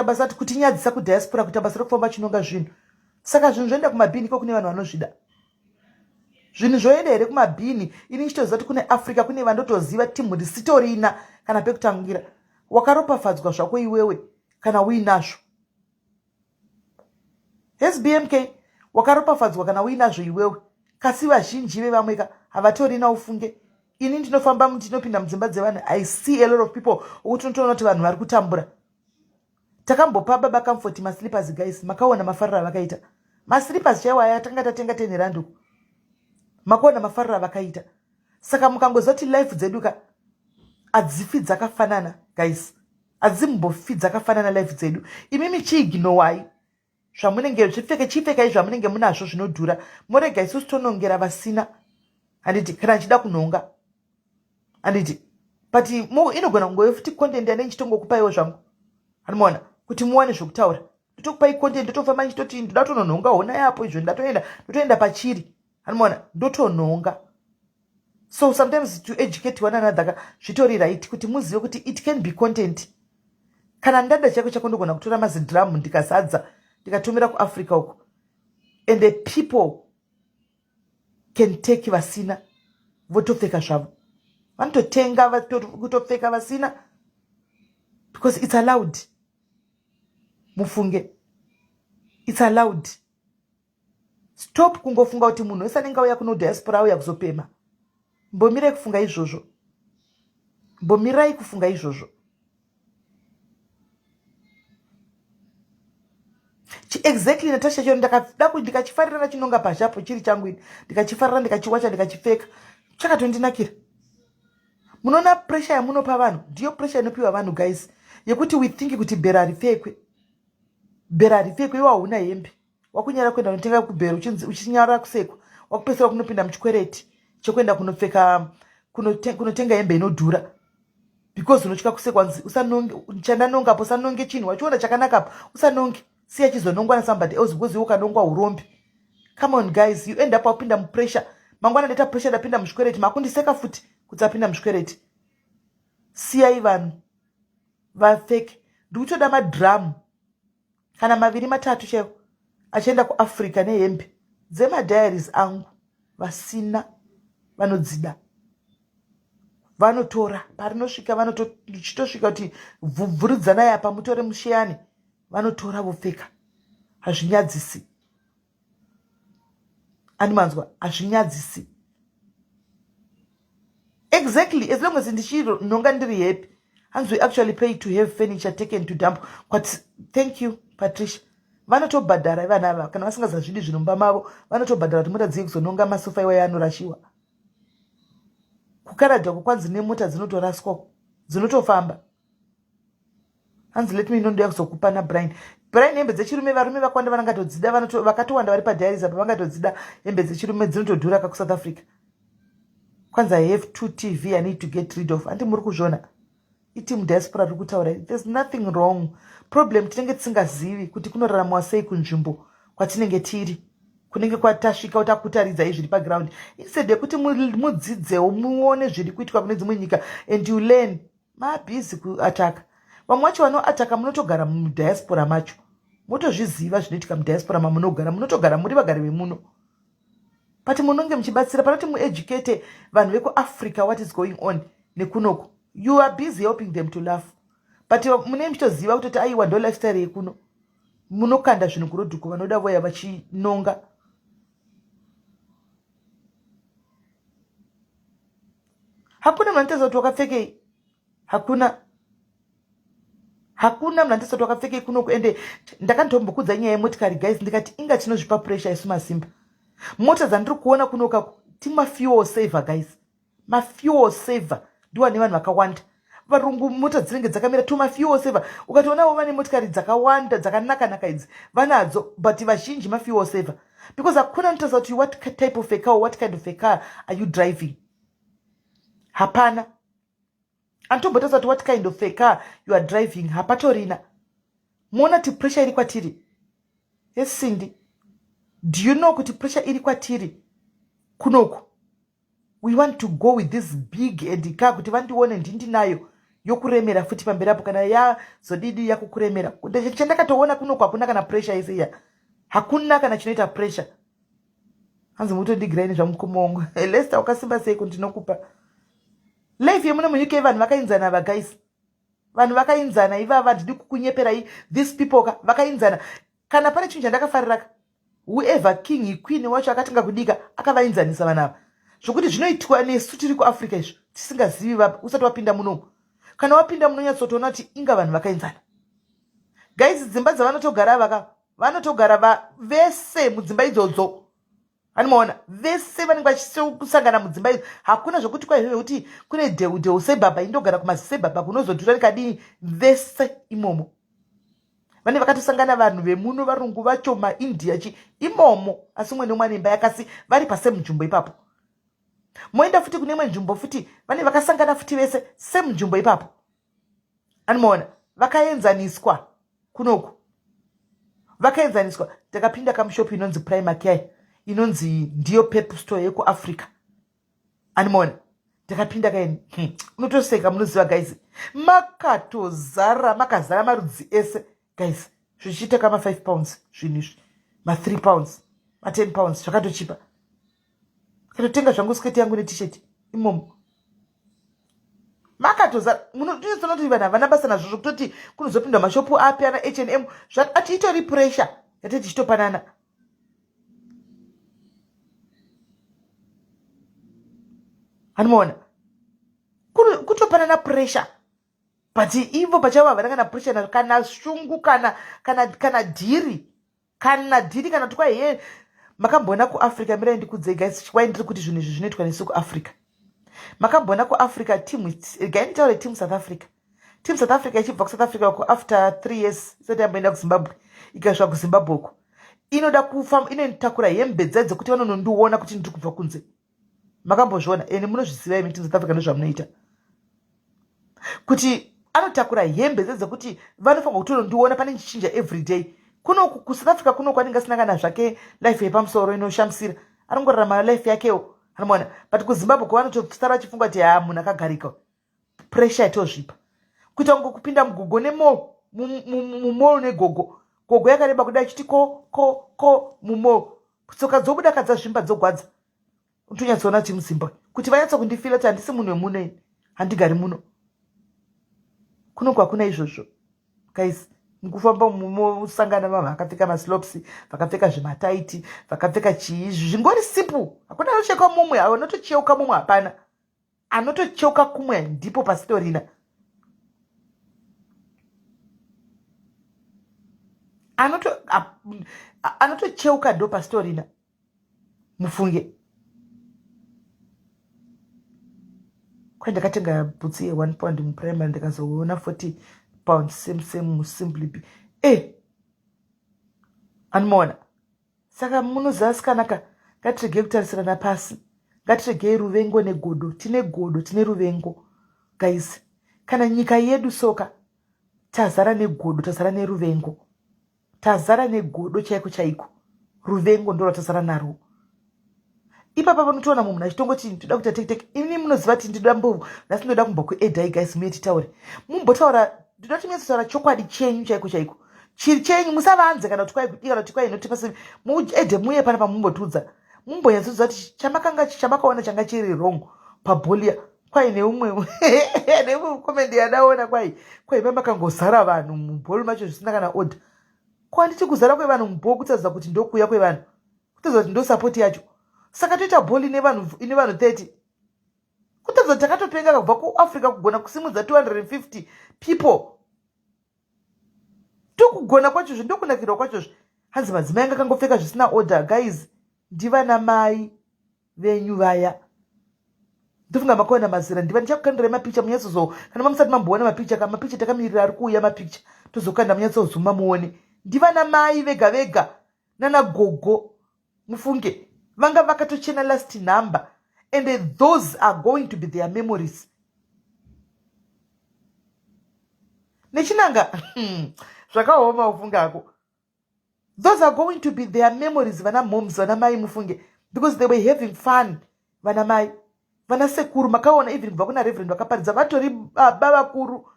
A: basa kuti nyadzisa kudiaspora, kuti basa rekufamba chinonga zvinhu. Saka zvinhu zvoenda kumabhini, ko kune vanhu vanozvida. Zvinhu zvoenda here kumabhini. Ini nchitoziva kuti kune Africa kune vandotoziva timhuri sitorina kana pekutangira. Wakaropafadzwa zvako iwewe kana uinazvo. SBMK wakaropafadzwa kana uinazvo iwewe, kasi vazhinji vevamweka havatori na ufunge. Ini ndinofamba ndinopinda mudzimba dzevanhu, I see a lot of people ukuthi unotoona kuti vanhu vari kutambura. Takambopa baba comfort maslippers guys, makaona mafarira vakaita. Maslippers chaiwo aya tanga tatenga 10 rand. Makaona mafarira vakaita. Saka mukangozoti life dzeduka adzifi dzakafanana guys. Adzimbofi dzakafanana life dzedu. Imimi chiignowai. Zvamunenge chipfeka zvamunenge munazvo zvinodhura. Morega isusu tonongera vasina. Anditi kana chida kunonga. Anditi but inogona kungofuti content yanenge chitongokupaiwo zvangu. Anomuona kuti muwane zvokutaura. Ndotokupai content ndotofamba nchitoti ndoda tonononga hona yapo izvo ndotoenda pachiri. Anomuona ndotononga. So sometimes to educate one another zvitori right kuti muzive kuti it can be content. Kana ndada chako chakondogona kutora mazidrum ndikazadza ndikatumira kuAfrica uko. And the people can take vasina votopfeka zvavo. Vanototenga kutopfeka vasina because it's allowed. Mufunge. It's allowed. Stop kungofunga kuti munhu wese anenge auya kuno diaspora auya kuzopema. Mbomirai kufunga izvozvo. Mbomirai kufunga izvozvo. Exactly Natasha chero ndikachifarira nachinonga pazhapo chiri changu ini. Ndikachifarira ndikachiwacha ndikachipfeka. Chakatondinakira. Munoona pressure yamunopa vanhu, ndiyo pressure inopiwa vanhu guys. Yekuti we think kuti bhera ripfekwe. Bhera ripfekwe iwa huna hembe. Wakunyara kwenda unotenga kubhera uchinyara kusekwa. Wakupesera kunopinda muchikwereti. Chokwenda kunopfeka kunotenga hembe inodhura. Because unotya kusekwa usanonge chandanonga po sanonge chini wachiona chakanaka usanonge. Siya chizonongwa na somebody else because ukanongwa urombi. Come on guys, you end up wapinda mu pressure. Mangwana ndeta pressure ndapinda muchikwereti makundiseka futi kutsapinda muchikwereti. Siya ivanhu vapfeke. Ndikutoda madrum kana maviri matatu chaiwo achienda kuAfrica nehembe dzemadiaries angu vasina vanodzida. Vanotora parinosvika vanotosvika kuti vhuridzanai apa mutore mushiyani. Vanotora vopfeka. Hazvinyadzisi. Animanzwa hazvinyadzisi. Exactly, as long as ndichiro nonga ndiri happy. Hands we actually pay to have furniture taken to dump. But thank you Patricia. Vanotobhadhara vana ava kana vasingazazvidi zvinomba mavo vanotobhadhara kuti mota dziye kuzononga masofa iwayo anorashiwa. Kukaradha kwanzi nemota dzinotoraswa dzinotofamba. Hanzi let me know ndoya kuzokupa na Brian. Brian hembe dzechirume varume vakwanda vanangatodzida vakatowanda vari padiaries apa vangatodzida hembe dzechirume dzinotodhura ku South Africa. Kwanza I have 2 TV I need to get rid of. Andi muri kuzvona. Iti mudiaspora ri kutaura. There's nothing wrong. Problem tinenge tisingazivi kuti kunoraramwa sei kunzvimbo kwatinenge tiri. Kunenge kwatasvika utakutaridza izviri paground. Instead yekuti mudzidzewo muone zviri kuitwa kune dzimwe nyika and you learn. Mabhizi kuataka. Vamwe vacho vanoataka munotogara mudiaspora macho. Motozviziva zvinoitika mudiaspora mamunogara. Munotogara muri vagari vemuno. But munonge muchibatsira panoti mueducate vanhu vekuAfrica what is going on nekunoko. You are busy helping them to laugh. But mune muchitoziva kuti aiwa ndo lifestyle yekuno. Munokanda zvinhu kurodhuko vanoda voya vachinonga. Hakuna mnanteza kuti wakapfekei. Hakuna mnanteza kuti wakapfekei kunoko ende ndakandombokudza nyaya yemotikari guys ndikati inga tinozvipa pressure isu masimba. Mota dzandiri kuona kunoka tima fuel saver guys. Ma fuel saver ndiwa nevanhu vakawanda. Varungu mota dzinenge dzakamira tuma fuel saver. Ukatoonawo vane motikari dzakawanda dzakanaka idzi vanadzo but vazhinji ma fuel saver. Because hakuna ntoza kuti what type of a car or what kind of a car are you driving. Hapana. Antombotaza kuti what kind of a car you are driving. Hapatorina. Mona ti pressure iri kwatiri. Yes Cindy. Do you know kuti pressure iri kwatiri kunoko? We want to go with this big and car kuti vandione ndindi nayo yokuremera futi pamberapo kana ya zodidi yakukuremera. Chandakatoona kunoko hakuna kana pressure isiya. Hakuna kana chinoita pressure. Hanzi mutondigiraini zvamukomongo. Lester wakasimba sei kuti ndinokupa. Life yemuna munyika vanhu vakainzana va guys. Vanhu vakainzana ivava ndidi kukunyepera these people vakainzana. kana pane chinhu chandakafarira whoever king queen wacho akatinga kudika akavainzanisa vanava zvokuti zvinoitwa nesu tiri kuAfrica izvo tisingazivi usati wapinda munomu. Kana wapinda munonyatsotoona kuti inga vanhu vakaenzana. Guys, dzimba vanotogara vese mudzimba idzodzo. Anomaona vese vanenge vachikusangana mudzimba idzi. Hakuna zvokuti kwa iwe kuti kune dheu sebaba indogara kumazisebaba kunozodhura kadii vese imomo. Vane vakatosangana vanhu vemuno varungu vacho maIndia imomo asi umwe nomwe imba yakasi vari pasemu nzvimbo ipapo. Moenda futi kune imwe nzvimbo futi vane vakasangana futi vese semu nzvimbo ipapo. Anomaona vakaenzaniswa kunoku. Vakaenzaniswa. Takapinda kamushopu inonzi Primark yai inonzi ndiyo Pep Store yekuAfrica. Anomaona takapinda kaini unotoseka munoziva guys makazara marudzi ese guys zvichiita kama 5 pounds zvinhu izvi ma 3 pounds ma 10 pounds zvakatochipa. Katotenga zvangu sketi yangu ne-t-shirt imomo makatozara munotinotsona kuti vanhu havana basa nazvo zvokutoti kunozopindwa mashopu api ana H&M ati itori pressure yateti tichitopanana. Anomaona kutopanana pressure but ivo pachavo havana kana pressure kana shungu kana dhiri kana tukwa ye makambona kuAfrica mira ndikudzei guys why ndiri kuti zvinhu izvi zvinoitwa nesu kuAfrica. Makambona kuAfrica team gainitaure team South Africa. Team South Africa ichibva kuSouth Africa ku after 3 years isati yamboenda kuZimbabwe ikasvika kuZimbabwe uko inoda kufamba inotakura hembe dzadzo kuti vanonondiona kuti ndiri kubva kunze. Makambozviona ene munozviziva imi team South Africa ndozvamunoita kuti anotakura hembe dzekuti vanofanira kutonondiona pane chichinja every day. Kuno kuSouth Africa kuno kwaninga sina kana zvake life yepamusoro inoshamisira anongorarama life yakewo. Anomaona but kuZimbabwe kwavanotosara vachifunga kuti munhu akagarika pressure yatozvipa kuita kunge kupinda mugogo mumol negogo yakareba kudai chiti ko mumol tsoka dzobuda kadzazvimba dzogwadza utonyatsoona kuti muZimbabwe kuti vanyatsa kundifila kuti handisi munhu wemuno ini handigari muno. Kuno kwakuna izvozvo guys. Mukufamba musangana vanhu vakapfeka maslopes vakapfeka zvimataiti vakapfeka chii zvingori sipu hakuna anocheka mumwe anotocheuka mumwe hapana anotocheuka kumwe ndipo pasitorina anotocheuka ndo pasitorina mufunge. Kwa ndakatenga bhutsi ye 1 pound muprimary ndikazoona 40 pounds same simply anomaona saka munoziva ngatirege kutarisirana pasi ngatiregei ruvengo negodo. Tine ruvengo guys. Kana nyika yedu soka tazara negodo tazara neruvengo tazara negodo chaiko ruvengo ndo ratazara narwo. Ipapa panotoona munhu achitongoti ndoda kuita teke ini munoziva kuti nhasi ndoda kumbokuedhai guys muye titaure mumbotaura ndoda kuti muye chokwadi chenyu chaiko chiri chenyu musavanze kana kuti kwai inotipa sei muedhe muye pana pamumbotudza mumbonyatsoziva kuti chamakaona changa chiri wrong pabholia kwai neumwe nekomende yadaona kwai pamakangozara vanhu mubholi macho zvisina kana order kwanditi kuzara kwevanhu mubholi kutaridza kuti ndokuuya kwevanhu kutaridza kuti ndo support yacho. Saka toita bholi ine vanhu 30 kutaridza kuti takatopenga kubva kuAfrica kugona kusimudza 250 people tokugona kwachozvo ndokunakirwa kwachozvo hanzi madzimai anga kangopfeka zvisina order guys. Ndivana mai venyu vaya ndofunga makaona mazira ndiva ndichakukandirai mapicha munyatsozo kana mamusati mamboona mapicha takamirira ari kuuya mapicha tozokanda munyatsozuma muone ndivana mai vega nana gogo mufunge vanga vakatochena last number and those are going to be their memories. Nechinanga zvakaoma ufunga ako. Those are going to be their memories vana moms vana mai mufunge because they were having fun vana mai vana sekuru makaona even kubva kuna reverend vakaparidza vatori baba vakuru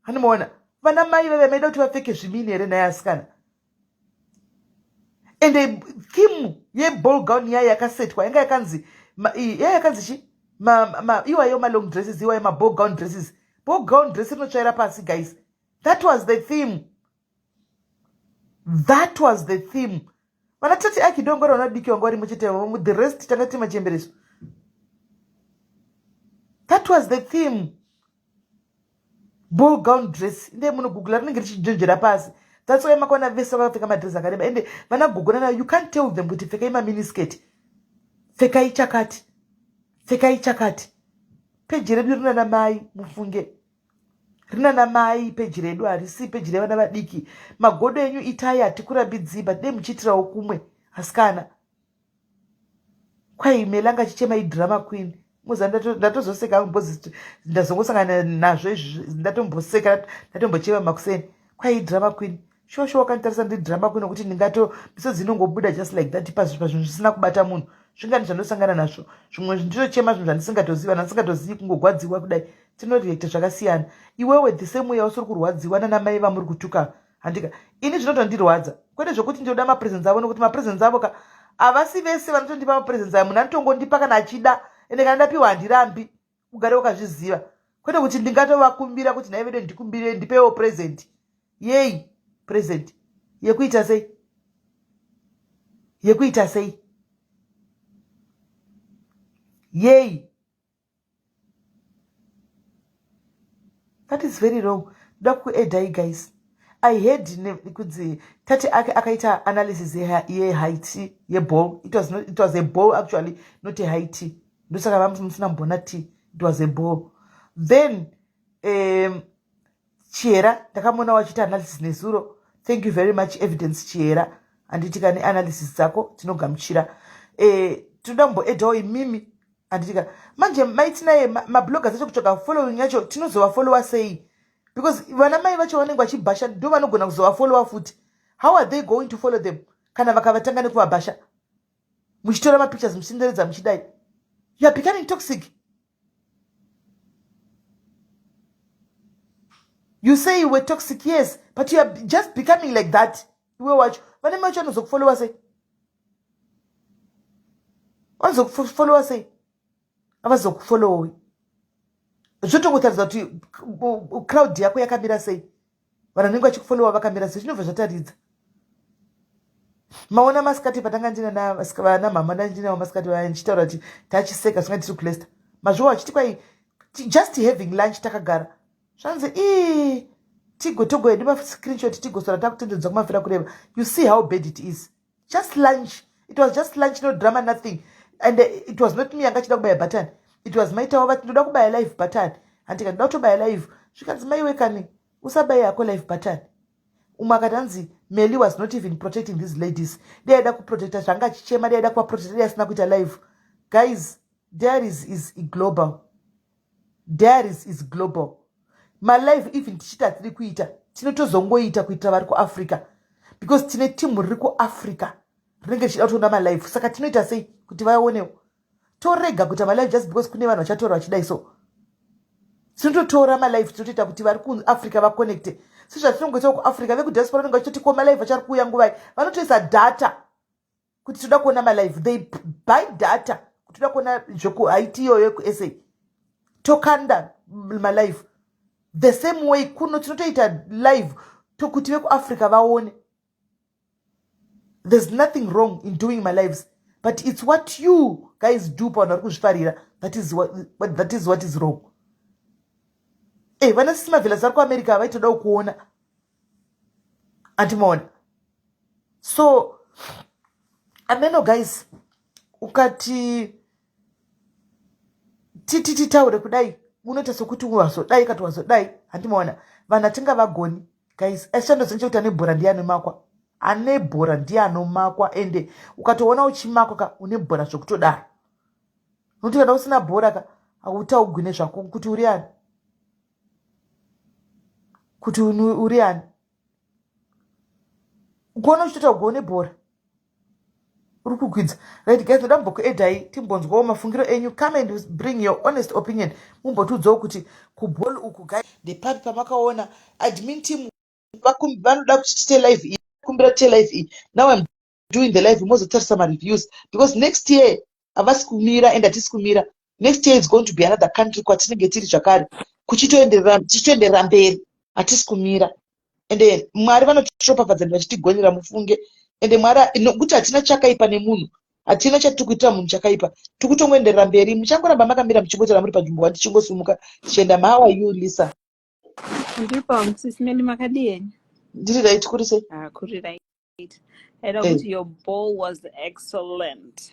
A: anomaona vana mai vave maida kuti vapfeke zvimini here naye asikana and theme yeball gown yayo yakasetwa yanga yakanzi chi iwayo malong dresses iwayo maball gown dresses. Ball gown dress inotsvaira pasi guys. That was the theme. That was the theme. Vanatati akidongora unadiki wangu vari muchite, the rest tangati machembereso. That was the theme. Ball gown dress. Inde muno Google rinenge richijojera pasi. That's why makona vese vakapfeka madress akareba. Ende vana Google na you can't tell them kuti pfekai miniskirt. Pfekai chakati. Pfekai chakati. Peji redu rina na mai mufunge. Rina na mai peji redu harisi peji revana vadiki. Magodo enyu itaya tikurabidziba de muchitira okumwe asikana. Kwai melanga chichema drama queen. Muza ndatozoseka mbozi ndazongosangana nazvo ndatomboseka ndatombocheva makuseni. Kwai drama queen. Shosho wakantarisa ndi drama queen kuti ndingato biso dzinongobuda just like that pazvinhu zvisina kubata munhu. Zvingani zvandosangana nazvo. Zvimwe ndinochema zvinhu zvandisingatoziva ndisingatozivi kungogwadziwa kudai. Tinoreacta zvakasiyana. Iwewe the same way usiri kurwadziwa nana mai vamuri kutuka. Handika ini zvinotondirwadza. Kwete zvokuti ndinoda mapresence avo nokuti mapresence avo ka avasi vese vanotondipa mapresence avo. Munhu anotongondipa kana achida. Ende kana ndapiwa handirambi ugare wakazviziva. Kwete kuti ndingatovakumbira kuti nai vedu ndikumbire ndipewo present. Yei present. Yekuita sei? Yekuita sei? Yay. That is very wrong. Daku edai guys. I heard tati akaita analysis ye height ye ball. It was a ball actually, not a height. Ndosaka vamsina mbona t. It was a ball. Then Chiera ndakamona wachita analysis nezuro. Thank you very much evidence Chiera. Anditika ne analysis zako tinogamuchira. Tudambo edo imimi. Anditika manje maitina ye mabloggers acho kuchoka following yacho tinozova follower sei because vana mai vacho vanenge vachibhasha ndo vanogona kuzova follower futi. How are they going to follow them kana vakavatanga nekuvabhasha muchitora mapictures muchinderedza muchidai? You are becoming toxic. You say you were toxic, yes, but you are just becoming like that. Iwe wacho vana mai vacho vanozokufollowa sei? Vanozokufollowa sei? Avazokufollow. Zvotongotaridza kuti crowd yako yakamira sei? Vanhu vanenge vachikufollowa vakamira sei? Zvinobva zvataridza. Maona masikati patanga ndina vana mama ndinavo masikati vanchitaura kuti tachiseka singa tiri kuLeicester. Mazvo vachiti kwai just having lunch takagara. Zvanzi tigotogoenda mascreenshot tigosora takutendedza kumafira kureva. You see how bad it is. Just lunch. It was just lunch, no drama, nothing. And it was not me angachida kubaya button. It was my tawa vati ndoda kubaya live button. Antika ndoda kubaya live. Zvikanzi maiwe kani usabaya yako live button. Umakatanzi Melly was not even protecting these ladies. They had to protect us. Anga chichema they had to protect us na kuita live. Guys, there is global. There is global. My life even tichita tiri kuita. Tinotozongoita kuita vari ku Africa. Because tine team riri ku Africa. Rinenge chida kutoona my life. Saka tinoita sei kuti vaonewo. Torega kuita my life just because kune vanhu vachatora vachidai so. Tinototora my life tinotoita kuti vari ku Africa va connect. Sezvatinongoita ku Africa veku diaspora vanenge vachiti ko my life vachari kuuya nguva vanotoisa data kuti toda kuona my life. They buy data kuti toda kuona zvoku Haiti yoyo ku SA. Tokanda my life. The same way kuno tinotoita live tokuti veku Africa vaone. There's nothing wrong in doing my lives, but it's what you guys do pavanhu vari kuzvifarira that is what is wrong. Vana sisi mavhela vari kuAmerica vaitodawo kuona antimaona. So ameno guys ukati titaure kudai unoita sokuti wazodai kati wazodai antimaona vanhu atinga vagoni guys. Eshandozonechekuti ane bhora ndiye anomakwa. Ane bhora ndiye anomakwa ende ukatoona uchimakwa ka une bhora zvokutodaro. Nokuti kana usina bhora ka hautaugwine zvako kuti uri ani. Kuti uri ani. Ukaona uchitota ugone bhora uri kukwidza. Right guys, ndoda mumbokuedhai timbonzwawo mafungiro enyu. Come and bring your honest opinion. Mumbotiudzawo kuti kubhol uku guys ndepapi pamakaona admin team vanoda kuti tiite live iyi. Kumbira tiite live iyi. Now I'm doing the live mozotarisa reviews because next year havasi kumira and hatisi kumira. Next year is going to be another country kwatinenge tiri zvakare. Kuchitoenderera mberi hatisi kumira. ende Mwari vanotishopapadza vachitigonyera mufunge, ende Mwari nokuti hatina chakaipa nemunhu, hatina chatiri kuitira munhu chakaipa, tiri kutongoenderera mberi. Muchangoramba makamira muchingotara muri panzvimbo wani tichingosumuka tichienda. How are you Lisa?
B: Ndipo SIS MELLY makadini.
A: Ndiri right kuri sei?
B: Kuri right. And your ball was excellent.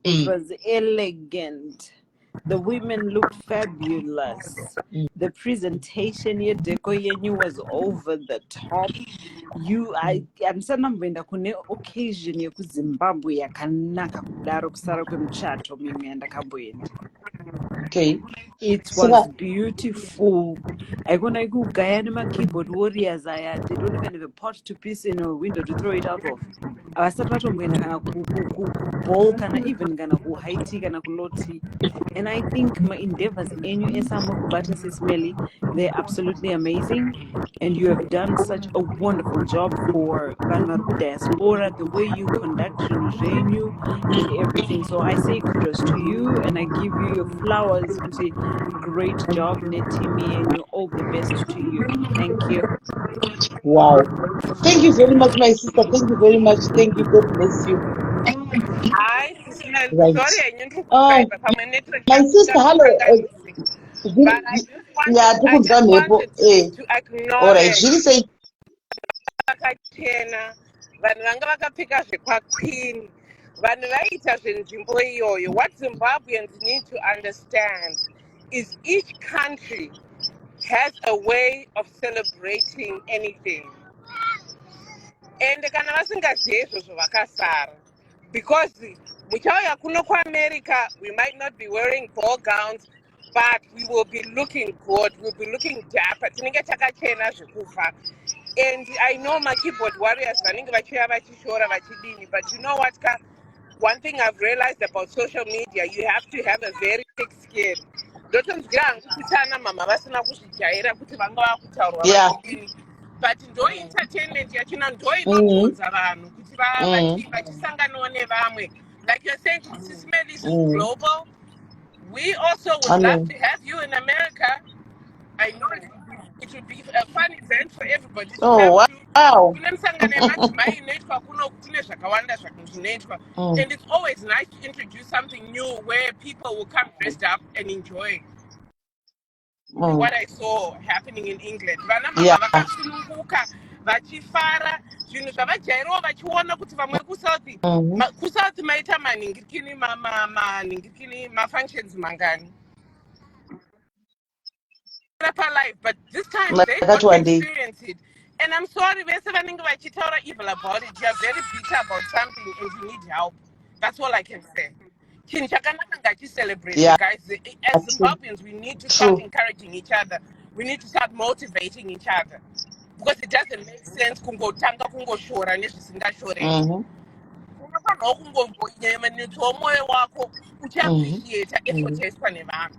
B: It was elegant. The women looked fabulous. The presentation yedeco yenyu was over the top. I'm sanamboenda kune occasion yekuZimbabwe yakanaka kudaro kusara kwemuchato mimwe yandakamboenda.
A: Okay.
B: It was beautiful. I gonna go Guyana my keyboard warriors. They don't even have a pot to piece in a window to throw it out of. I started to ball kana even gonna go high tea kana low tea. And I think my endeavors SIS MELLY, they're absolutely amazing. And you have done such a wonderful job for Vanvaru diaspora, the way you conduct Zvinhu and everything. So I say kudos to you and I give you your flowers. Great job, Netimi, and all the best to you. Thank you.
A: Wow. Thank you very much, my sister. Thank you very much. Thank you. God bless you.
C: Hi,
A: Right.
C: sorry,
A: my sister, hello.
C: but I just wanted to
A: all right. She
C: acknowledge
A: say
C: vakachena vanhu vanga vakapfeka zvekwaqueen vanhu vaita zvenzvimbo iyoyo. What Zimbabweans need to understand is each country has a way of celebrating anything, and kana vasingazivi izvozvo vakasara, because muchauya kuno kuAmerica we might not be wearing ball gowns, but we will be looking good, we'll be looking dapper, tinenge takachena zvekufa. And I know my keyboard warriors vanenge vachiuya vachishora vachidini, but you know what, one thing I've realized about social media, you have to have a very thick skin. Ndotonzwira hangu kutana mama vasina kuzvijaira kuti vanga vakutaurwa vachidini, but ndo entertainment yachina ndo inodhodza vanhu kuti vachisanganawo nevamwe. Like you're saying, SIS MELLY is global. We also would love to have you in America. I know it would be a fun event for everybody to come to. And it's always nice to introduce something new where people will come dressed up and enjoy what I saw happening in England. Vachifara zvinhu zvavajairawo vachiona kuti vamwe kusouth maita manhingirikini mafunctions mangani life, but this time they got to experience it. And I'm sorry, vese vanenge vachitaura evil about it, you're very bitter about something and you need help. That's all I can say. Chinhu chakanaka ngachicelebrate, guys. As Zimbabweans, we need to start encouraging each other. We need to start motivating each other. Because it doesn't make sense kungotanga kungoshora nezvisingashoreki. Unofanirwa kungonyemanutsawo mwoyo wako uchiappreciate effort yaiswa nevanhu.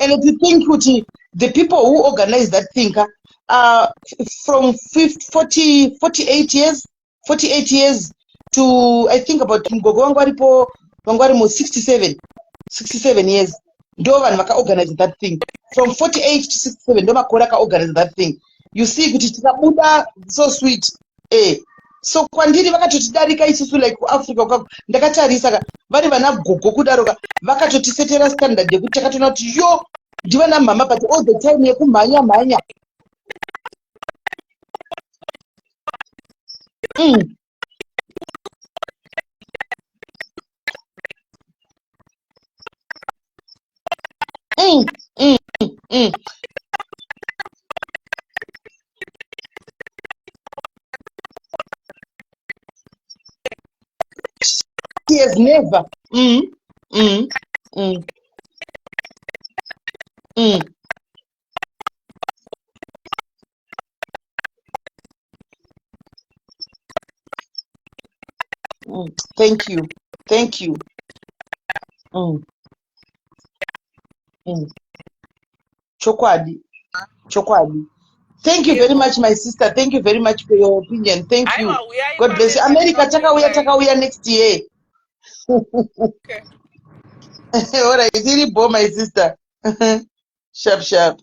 A: And if you think the people who organize that thing from 48 years to I think about mgogo wangu 67 years ndo vanhu vakaorganize that thing. From 48 to 67 ndo makore akaorganize that thing. You see kuti tikabuda so sweet. So kwandiri vakatotidarika isusu like kuAfrica ndakatarisa vari vana gogo kudaroka vakatotisetera standard yekuti takatoona kuti yo ndivana mama but all the time yekumhanya. He has never. Thank you. Chokwadi. Thank you very much, my sister. Thank you very much for your opinion. Thank you. God bless you. America, takauya next year.
C: Okay.
A: All right, iripo my sister. Sharp.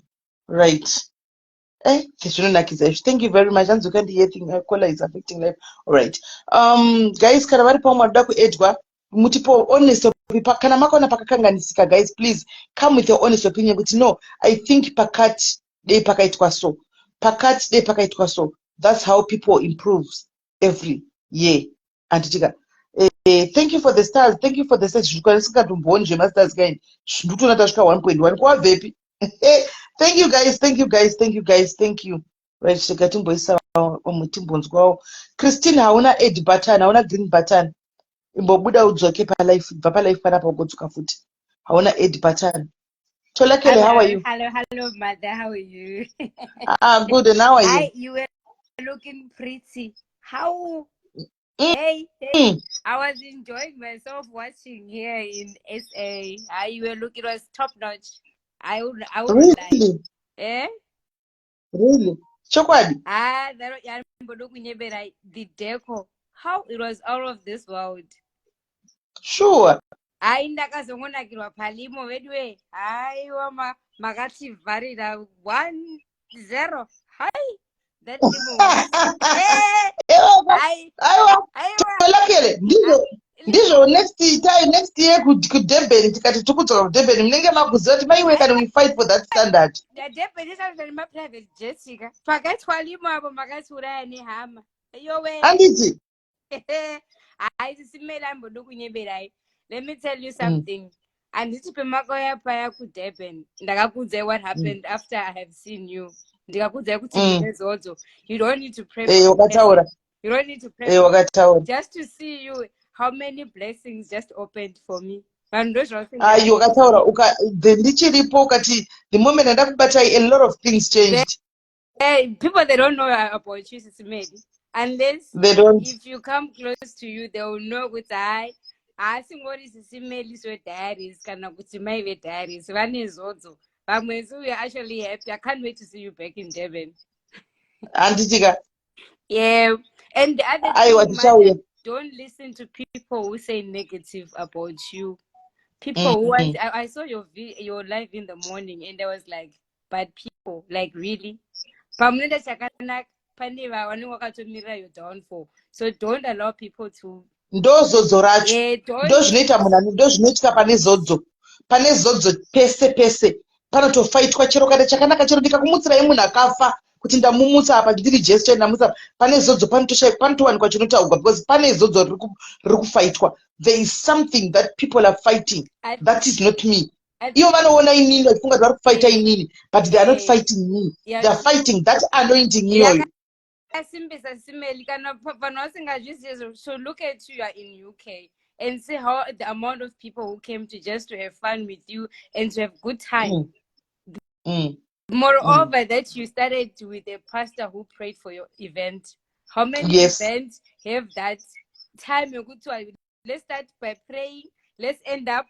A: Right. Thank you very much. Anzoka ndiye thing caller is affecting life. All right. Guys, kana vari pa mwadoda kuedwa mutipo honest kana makona pakakanganisika, guys, please come with your honest opinion. But no, I think pakati dei pakaitwa so. Pakati dei pakaitwa so. That's how people improves every year. Antitika. Thank you for the stars. Thank you for the stars. Zvikwanisika tumbonje masters guys. Ndutona tasvika 1.1 kwa vepi. Thank you guys. Thank you. Right, shikatimboisa omutimbonzwawo. Christine hauna add button, hauna green button. Imbobuda udzoke pa life, bva pa life panapa ugodzoka futi. Hauna add button. Tolakele, how are you?
D: Hello, mother. How are you?
A: Good. And how are you?
D: You were looking pretty. How?
A: Mm.
D: Hey.
A: Mm.
D: I was enjoying myself watching here in SA. You were looking, it was top notch. I wouldn't lie.
A: Really?
D: Eh?
A: Really? Chokwadi?
D: The deco. How it was out of this world.
A: Sure.
D: Ndakazongonakirwa palimo vedwe. Haiwa makativharira 1-0. Hi. That limo was.
A: Tolakele, ndizvo next year kudurban tikati tikudzoka kudurban munenge makuziva kuti maiwe kana we fight for that standard.
D: Durban isari maprivate jet sika pakaitwa limo apo makatiuraya nehama yowe
A: Anditi.
D: haisisi ambodo kunyeberai. Let me tell you something. Anditi pemakauya paya kudurban ndakakuudzai what happened after I have seen you. Ndikakuudzai kuti munezodzo. You don't need to pray for
A: wakataura.
D: You don't need to pray
A: wakataura.
D: Just to see you, how many blessings just opened for me.
A: Wakataura. Ndichiripo ukati the moment ndakubatai a lot of things changed.
D: People, they don't know about you, Sisi Melly. Unless
A: they don't.
D: If you come close to you, they will know what I think what is Sisi Melly's diaries, kana kuti maive diaries. Vanezodzo. Vamwezu, we are actually happy. I can't wait to see you back in Durban.
A: Anditika.
D: Yeah. And the other thing, Mother, don't listen to people who say negative about you. People who want, I saw your live in the morning and I was like, but people, like really? Your downfall. So don't allow people to.
A: Ndozodzo racho. Ndozvinoita munhu ndozvinoitika pane zodzo pese panotofaitwa chero kana chakanaka chero ndikakumutsirai munhu akafa kuti ndamumutsa apa ndiri gesture ndamutsa pane zodzo panotowanikwa chinotaurwa because pane zodzo riri kufaitwa. There is something that people are fighting. That is not me. Ivo vanoona inini vachifunga kuti vari kufaita inini, but they are not fighting me. They are fighting that anointing iyoyo.
D: So look at you are in UK and see how the amount of people who came to just to have fun with you and to have good time. Moreover, that you started with a pastor who prayed for your event. How many events have that time? Let's start by praying. Let's end up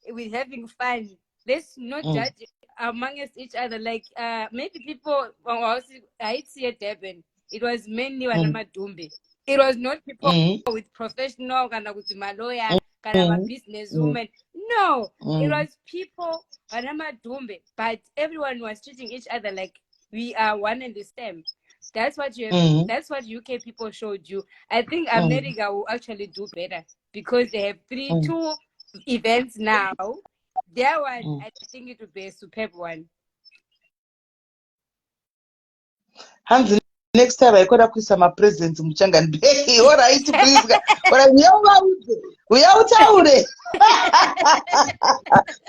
D: with having fun. Let's not judge amongst each other. Like maybe people I see at Durban. It was mainly Wanamadumbe. It was not people with professional kind of lawyer, kind of a businesswoman. No, it was people Wanamadumbe. But everyone was treating each other like we are one and the same. That's what you have, that's what UK people showed you. I think America will actually do better because they have 2 events now. Their one, I think it will be a superb one.
A: Hands next time I could have put some presents Muchanga. Hey, all right, please. But we out.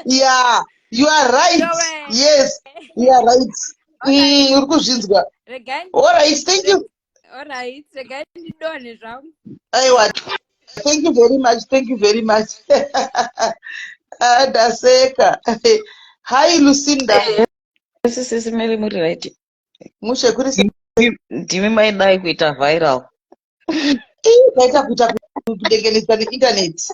A: Yeah, you are right. Yes, you are right. All right, thank you.
D: All right,
A: thank you very much. Thank you very much. Daseka. Hi, Lucinda.
E: This is Melly Muri, right?
A: Mushe kuri
E: ndimi maidai kuita viral.
A: Kaita kuita kudengenesa internet.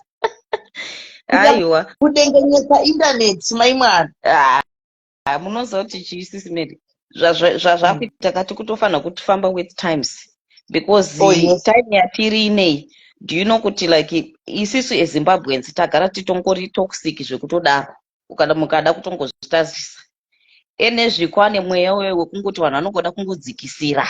E: Aiwa.
A: Kudengenesa internet, my man.
E: Munoziva kuti chiisisi Melly. Zvazvakuita kati kutofana kufamba with times. Because time yatiri inei do you know kuti like isisu eZimbabweans tagara titongori toxic zvekutodaro ukada mukada kutongozvitazisa ene zvikwane mweya wekungoti vanhu vanongoda kungodzikisira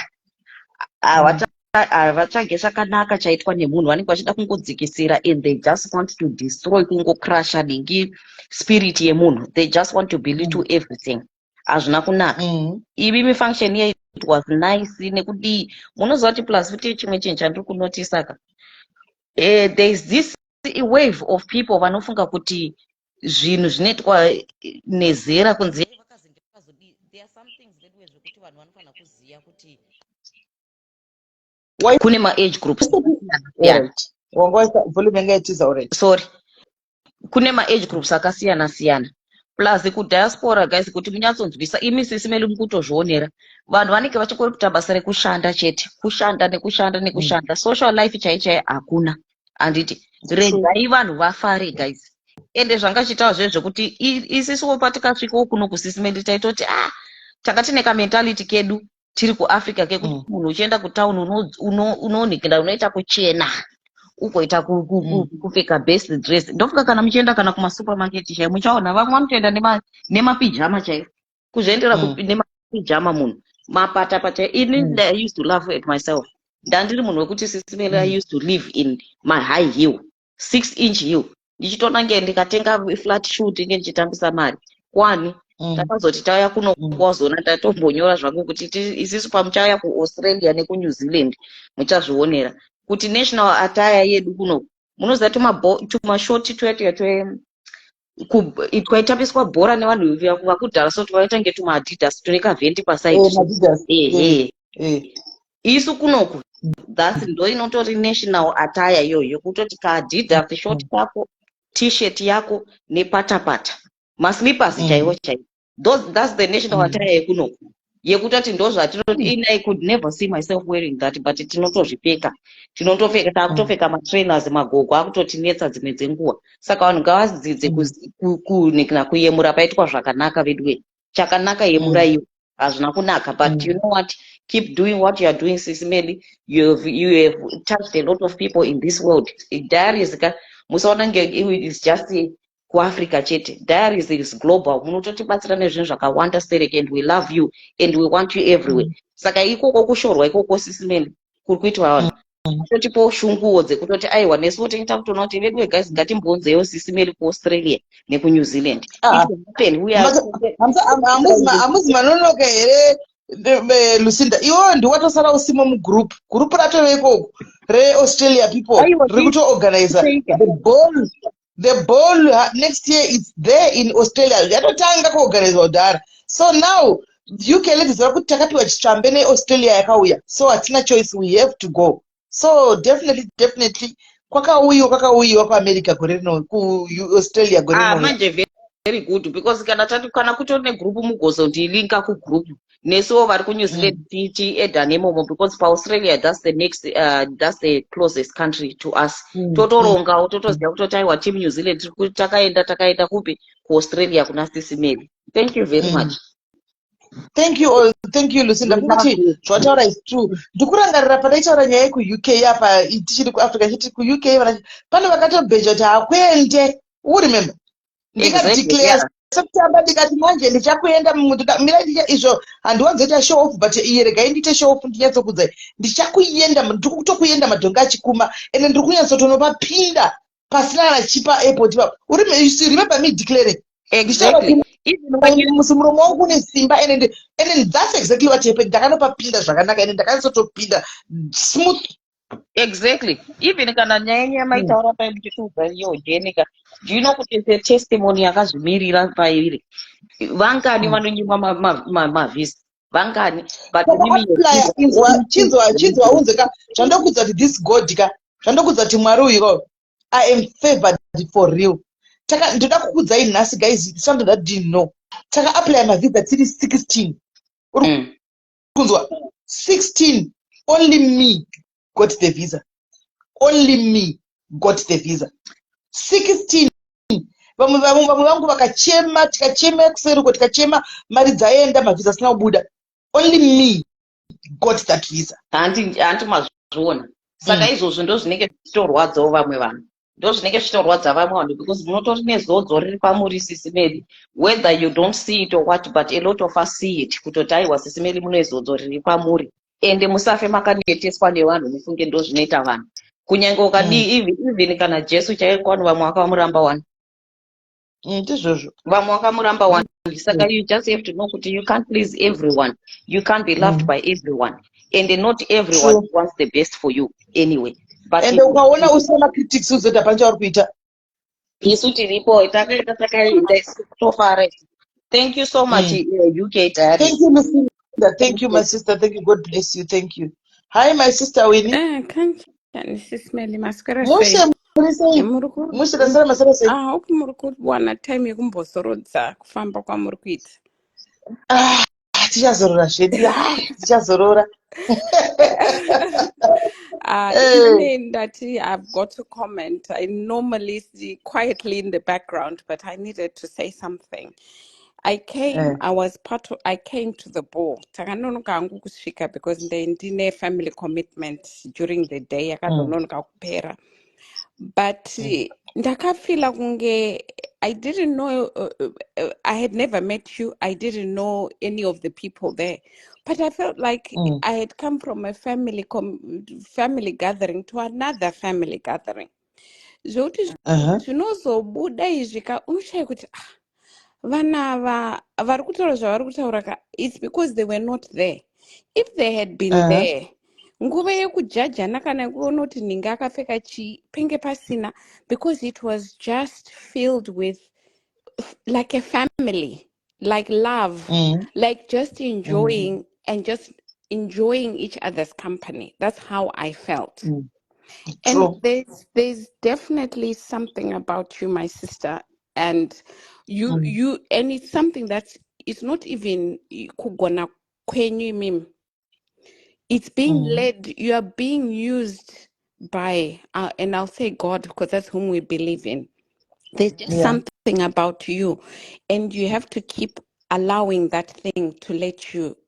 E: havatsvage chakanaka chaitwa nemunhu vanenge vachida kungodzikisira and they just want to destroy kungokrasha ningi spirit yemunhu they just want to belittle everything hazvina kunaka ivi mifunction ye it was nice nekudi munoziva kuti plus futi chimwe chinhu chandiri kunotisaka there is this wave of people vanofunga kuti zvinhu zvinoitwa nezera kunze there are some things vedwe zvekuti vanhu vanofanira kuziva kuti kune ma-age groups sorry kune ma-age groups akasiyana siyana plus kudiaspora guys kuti munyatsonzwisa imi sisi meli mukutozvionera vanhu vanenge vachingori kuita basa rekushanda chete kushanda social life chaichai hakuna anditi regai vanhu vafare guys ende zvangachitawo zvezvekuti isisiwo patikasvikawo kuno kusisimeli taitoti takati nekamentality kedu tiri kuAfrica kekuti munhu uchienda kutauni unoonekera unoita kuchena ugoita kupfeka best dress ndofunga kana muchienda kana kumasupermarket chai muchaona vamwe vanotoenda nemapijama chaivo kuzviendera nemapijama munhu mapatapata ini I used to laugh at myself ndandiri munhu wekuti sisimeli I used to live in my high heel 6-inch heel ndichitona nge ndikatenga flat shoe tinge ndichitambisa mari kwani takazoti tauya kuno kwazona tatombonyora zvangu kuti isisu pamuchauya kuAustralia nekuNew Zealand muchazvionera kuti national attire yedu kuno munoziva tumashoti twaitambiswa bhora nevanhu vakudhara so twaita nge tumaadidas tune kavhenti pasaidi isu kunoku that's ndo inotori national attire iyoyo kutoti kaadidas short kako t-shirt yako nepatapata maslippers chaiwo chaiwo that's the national attire yekunoku yekutoti ndo zvatinoti I could never see myself wearing that but tinotozvipfeka takutopfeka matrainers magogo akutotinetsa dzimwe dzenguva saka vanhu ngavadzidze kuyemura paitwa zvakanaka vedwe chakanaka yemura iyo hazvina kunaka but you know what keep doing what you are doing sisimeli you have touched a lot of people in this world diaries musaona nge is just kuAfrica chete diaries is global munototibatsira nezvinhu zvakawanda stereke and we love you and we want you everywhere saka ikoko kushorwa ikoko sisimeli kuri kuitwa vanhu totipo shunguwo dzekutoti aiwa nesu tinoita kutoona kuti vedwe guys ngatimbonzewo sisimeli kuAustralia nekuNew Zealand
A: hamuzi manonoka here Lucinda iwo ndiwatosara usimo mugroup ratove ikoko reAustralia people riri kutoorganiza the ball next year is there in Australia yatotanga kuorganizwa kudhara so now UK ledziziva kuti takapiwa chitsvambe neAustralia yakauya so hatina choice we have to go so definitely kwakauyiwa kuAmerica gore rino kuAustralia gore rino
E: manje very good because kana kutori negroup mugozo ndilinka kugroup nesuwo vari kuNew Zealand tichiedha nemomo because paAustralia that's the next that's the closest country to us totorongawo totoziva kutoti aiwa team New Zealand takaenda kupi kuAustralia kuna sisimeli thank you very much
A: thank you Lucinda kuti zvataura is true ndikurangarira padaitaura nyaya yeku-UK apa tichiri kuAfrica chiti ku-UK pane vakatobheja kuti hakwende uremember ndikadeclare september ndikati manje ndichakuenda mira izvo handiwanzoita show off but regai ndiite show off ndinyatsokudza ndichakuenda ndikutokuenda madhonga achikuma ende ndiri kunyatsotopinda pasina nachipa airport ipapo remember me declaring muromo wangu une simba and that's exactly what happened ndakanopapinda zvakanaka ende ndakanyatotopinda smooth
E: exactly even kana nyaya maitaura pamuchitiudza iyo jenika do you know kuti the testimony yakazvimirira pairi vangani vanonyimwa mavhisa vangani but
A: chinzwa unzeka zvandokudza kuti this god ka zvandokudza kuti mwari uyu I am favored for real ndoda kukudzai nhasi guys something that didn't know taka-apply mavhisa tiri 16 kunzwa 16 only me got the visa only me got the visa 16 vamwe vangu vakachema tikachema kuseruko tikachema mari dzaenda mavhisa asina kubuda only me got that visa
E: hanti mazviona Saka izvozvo ndo zvinenge zvichitorwadzawo vamwe vanhu. Ndo zvinenge zvichitorwadza vamwe vanhu because munotori nezodzo riri kwamuri Sisimeli, whether you don't see it or what, but a lot of us see it. Kutoti aiwa Sisimeli mune zodzo riri kwamuri. Ende musafe makaneteswa nevanhu mufunge ndo zvinoita vanhu. Kunyange ukadii even kana Jesu chaiye kwanu vamwe vakamuramba wani.
A: Ndizvozvo.
E: Vamwe vakamuramba wani. Saka you just have to know kuti you can't please everyone. You can't be loved by everyone. And not everyone wants the best for you anyway. But
A: and ukaona usina critics uzoita pancha kuita.
E: Isu tiripo takaenda so far. Thank you so much UK Dad.
A: Thank you Miss Linda. Thank you my sister. Thank you. God bless you. Thank you. Hi my sister Winnie.
F: Kanjani SIS MELLY maswera
A: Mushe
F: sei?
A: mushe dasara masara sei.
F: Uku muri kuwana time yekumbozorodza kufamba kwamuri kuita.
A: Tichazorora zvedu. Tichazorora.
F: Even that I've got to comment. I normally see quietly in the background, but I needed to say something. I came to the ball. Takanonoka hangu kusvika because ndine family commitment during the day. Yakanonoka kupera. But ndakafila kunge I didn't know I had never met you. I didn't know any of the people there. But I felt like I had come from a family gathering to another family gathering. Zvinozobuda izvika unoshaya kuti vana vari kutaura zvavari kutaura it's because they were not there. If they had been there, nguva yekujajana kana kuona kuti ninge akapfeka chii penge pasina, because it was just filled with like a family, like love, like just enjoying and just enjoying each other's company. That's how I felt. And there's definitely something about you, my sister, and you and it's something it's not even kugona kwenyu mim. It's being led, you are being used by and I'll say God because that's whom we believe in. There's just something about you, and you have to keep allowing that thing to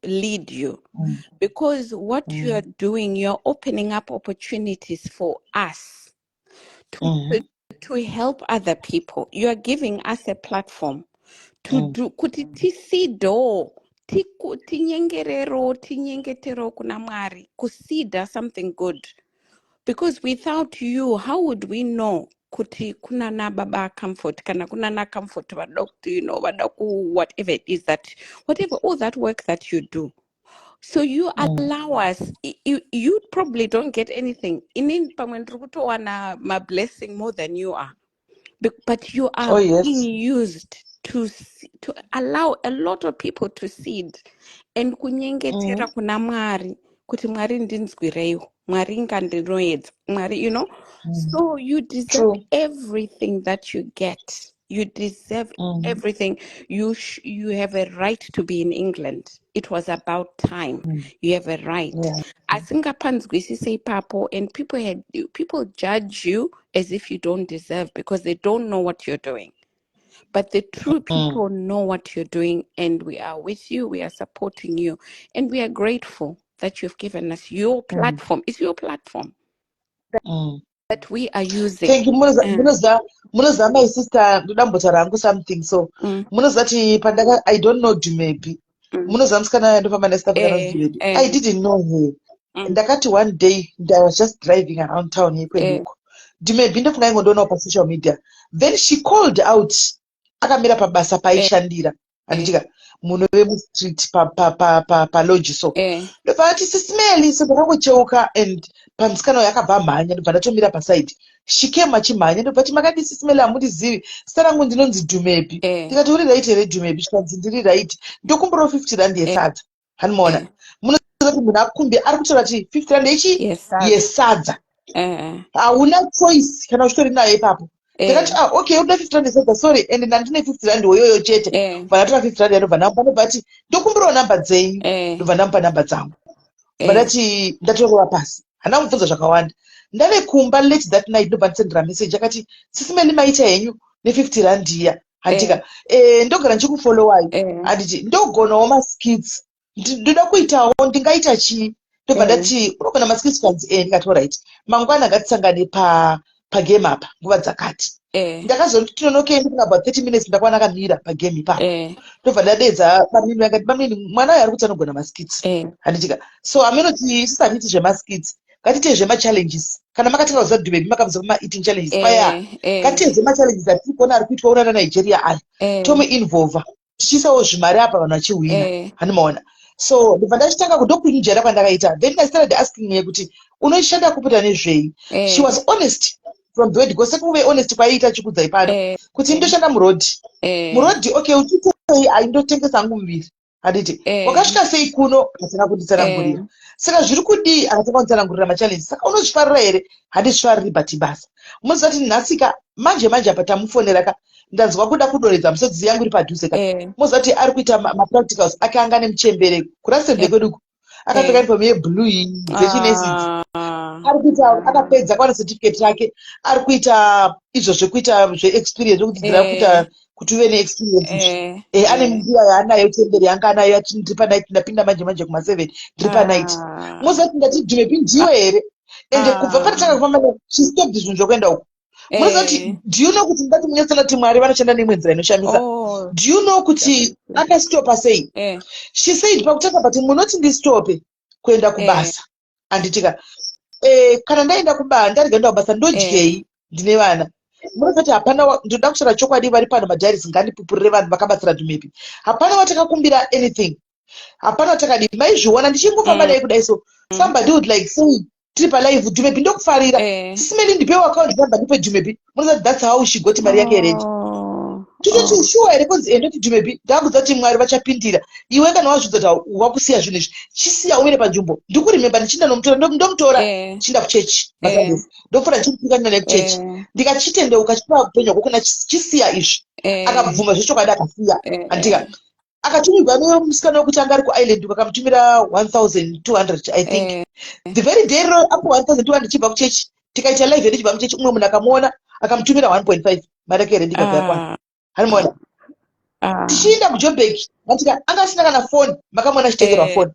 F: lead you, because what you are doing, you're opening up opportunities for us to help other people. You are giving us a platform to do kuti tisido tinyengetero kuna Mwari kusida something good, because without you how would we know kuti kuna na baba comfort kana kuna na comfort vadoku whatever it is whatever all that work that you do. So you allow us, you probably don't get anything in my blessing more than you are, but you are being used to allow a lot of people to seed and kunyengetera kuna Mwari kuti Mwari ndinzwireiwo, Mwari ngandinoedza, Mwari, so you deserve everything that you get. You deserve everything. You have a right to be in England. It was about time. You have a right. I think say papo, and people judge you as if you don't deserve because they don't know what you're doing. But the true people know what you're doing, and we are with you. We are supporting you, and we are grateful that you've given us your platform. It's your platform that we are using.
A: Thank you. Munoza, my sister, ndambotarangu something. So, munozati pandaka, I don't know Dumebi. Munoza mskana ndo pama nesta Dumebi. I didn't know her. Ndakati one day, I was just driving around town here kweduko. Dumebi ndo funga ngondo pa social media. Then she called out. Akamira pabasa paishandira. Anditika munove mu street pa lodge so. Ndopati SIS MELLY so ndakangocheuka and pamsikana yakabva mhanya ndobva ndatomira paside. She came achimhanya ndopati makati SIS MELLY amundizivi. Sara ngu ndinonzi Dumebi. Ndikati uri right here Dumebi chikanzi ndiri right. Ndokumbura 50 rand yesadza. Hanimuona. Munozati munhu akumbi ari kutora kuti 50 rand yesadza. Hauna choice kana uchitori nayo ipapo. Ndakati okay uda 50 rand yesadza sorry and ndandine 50 rand woyoyo chete. Vanatora 50 rand ndobva ndampa ndobati ndokumburawo namba dzenyu. Ndobva ndampa namba dzangu. Ndati ndatorova pasi. Hana mubvunza zvakawanda. Ndave kumba late that night ndobva ndisendera message akati SIS MELLY maita henyu ne50 rand iya. Handika ndogara ndichikufollowai. Handiti ndogonawo maskits. Ndoda kuitawo ndingaita chii. ndobva ndati unogona maskits kanzi ndikati alright mangwana ngatisangane pagame apa nguva dzakati ndakazoti tinonokei ndikuna about 30 minutes ndakwana akamira pagame ipapo ndobva ndadedza bamini akati bamini mwana uyu ari kuti anogona maskits handitika so aminoti isusu handiti zvemaskits ngatiite zvemachallenges kana makatanga kuziva dhubebi makabva pama-eating challenges paya ngatiite zvemachallenges atiri kuona ari kuitwa una nanigeria aya tomuinvolva tichiisawo zvimari apa vanhu vachiwina hanimaona so ndibva ndachitanga kudokuinjera kwandakaita then I started asking her kuti unoshanda kupota nezvei she was honest from the word go sekuve honest kwaiita chikudzai pano kuti ndoshanda murodhi okay uchitei haindotengesa hangu muviri handiti wakasvika sei kuno asina kunditsanangurira saka zviri kudii akatanga kunditsanangurira machallenges saka unozvifarira here handizvifariri bati basa munozati nhasika manje apa tamufonera ka ndanzwa kuda kudoredza misodzi yangu iri padhuze ka mozati ari kuita mapracticals ake anga nemuchembere kurasembe kweduku akapfeka inifomu yeblue dzechinesi ari kuita akapedza kwana certificate yake ari kuita izvo zvekuita zveexperience zvekudzidzira kuita kuti uve neexperience ane mbiya yaanayo temberi yanga anayo yati ndiri panight ndapinda manje kuma7 ndiri panight mozati ndati dhumepi ndiyo here ende kubva patanga kufamba chistoped zvinhu zvokuenda uku munozati do you know kuti ndati munyatsanati mwari vanoshanda neimwe nzira inoshamisa do you know kuti akastopa sei she said pakutanga but munoti ndistope kuenda kubasa handitika kana ndaenda kubasa ndarigenda kubasa ndodyei ndine vana munozati hapana ndoda kushara chokwadi vari pano madhairis ngandipupurire vanhu vakabatsira dhumepi hapana watakakumbira anything hapana watakadi maizviona ndichingofamba naye kudai so somebody would like say tiri palive dhumepi ndokufarira sisimeli ndipewo account number ndipe dhumepi munozati that's how she got mari yake ready titoti shuwa here kunzi endoti dhumepi ndakudza kuti mwari vachapindira iwe kana wazvidza kuti wakusiya zvinhu izvi chisiya umire panzvimbo ndikurememba ndichinda ndomutora chinda kuchechi masandesi ndofura ndichipika naye kuchechi ndikachitendeuka chipa upenyu hwako kuna chisiya izvi akabvuma zvechokwadi akasiya andika akatumirwa nemusikana wekuti anga ari kuisland akamutumira 1200 I think the very day apo 1200 chibva kuchechi tikaita live yedu chibva kuchechi umwe munhu akamuona akamutumira 1.5 mari yake rendika dzakwana hanimaona tichienda kujoburg atika anga asina kana foni makamona achitengerwa foni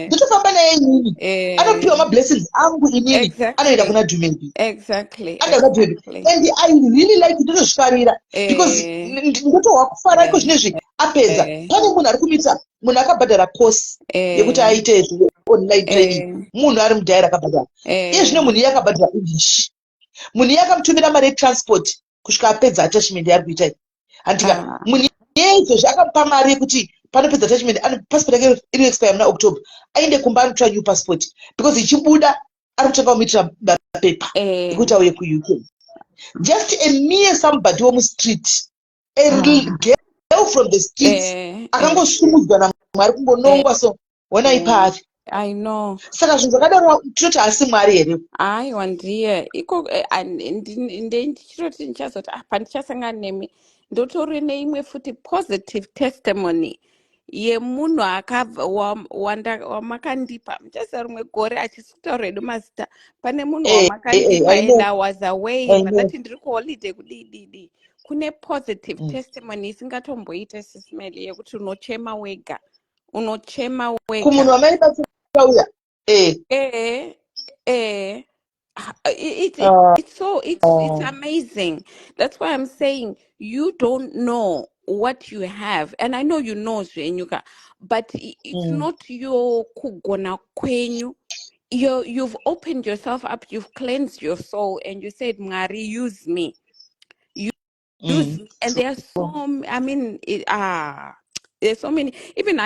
A: ndotofamba naye inini anopiwa mablessings angu inini anoenda kuna dhumebi anoenda kuna dhumebi and I really like ndinozvifarira because ndotohwa kufara iko zvinezvi apedza pane munhu ari kumita munhu akabhadhara course yekuti aite online training munhu ari mudhairi akabhadhara iye zvino munhu iye akabhadhara english munhu iye akamutumira mari yetransport kusvika apedza attachment yaari kuita handika munhu iye izvozvi akamupa mari yekuti panopedza attachment passport yake iri expire muna october aende kumba anotora new passport because ichibuda ari kutanga kumitira mapepa ekuti auye kuuk just a mere somebody womustreet a girl from the streets akangosumudzwa namwari kungonongwa so ona ipari
F: I know.
A: Saka zvinhu zvakadaro tinoti asi mwari here.
F: Aiwa ndiye iko ndichiroti ndichazoti apa ndichasangana nemi ndotori neimwe futi positive testimony yemunhu wamakandipa muchasa rumwe gore achisitaura hedu mazita pane munhu wamakandipa and I was away ndati ndiri kuholiday kudididi kune positive testimony isingatomboita sisimeli yekuti unochema wega
A: kumunhu wamaibatsira uya
F: it's amazing. That's why I'm saying you don't know what you have, and I know you know Zvenyuka, but it's not your kugona kwenyu. You've opened yourself up, you've cleansed your soul, and you said, Mari, use me. Use me. And there are so, I mean, there's so many. Even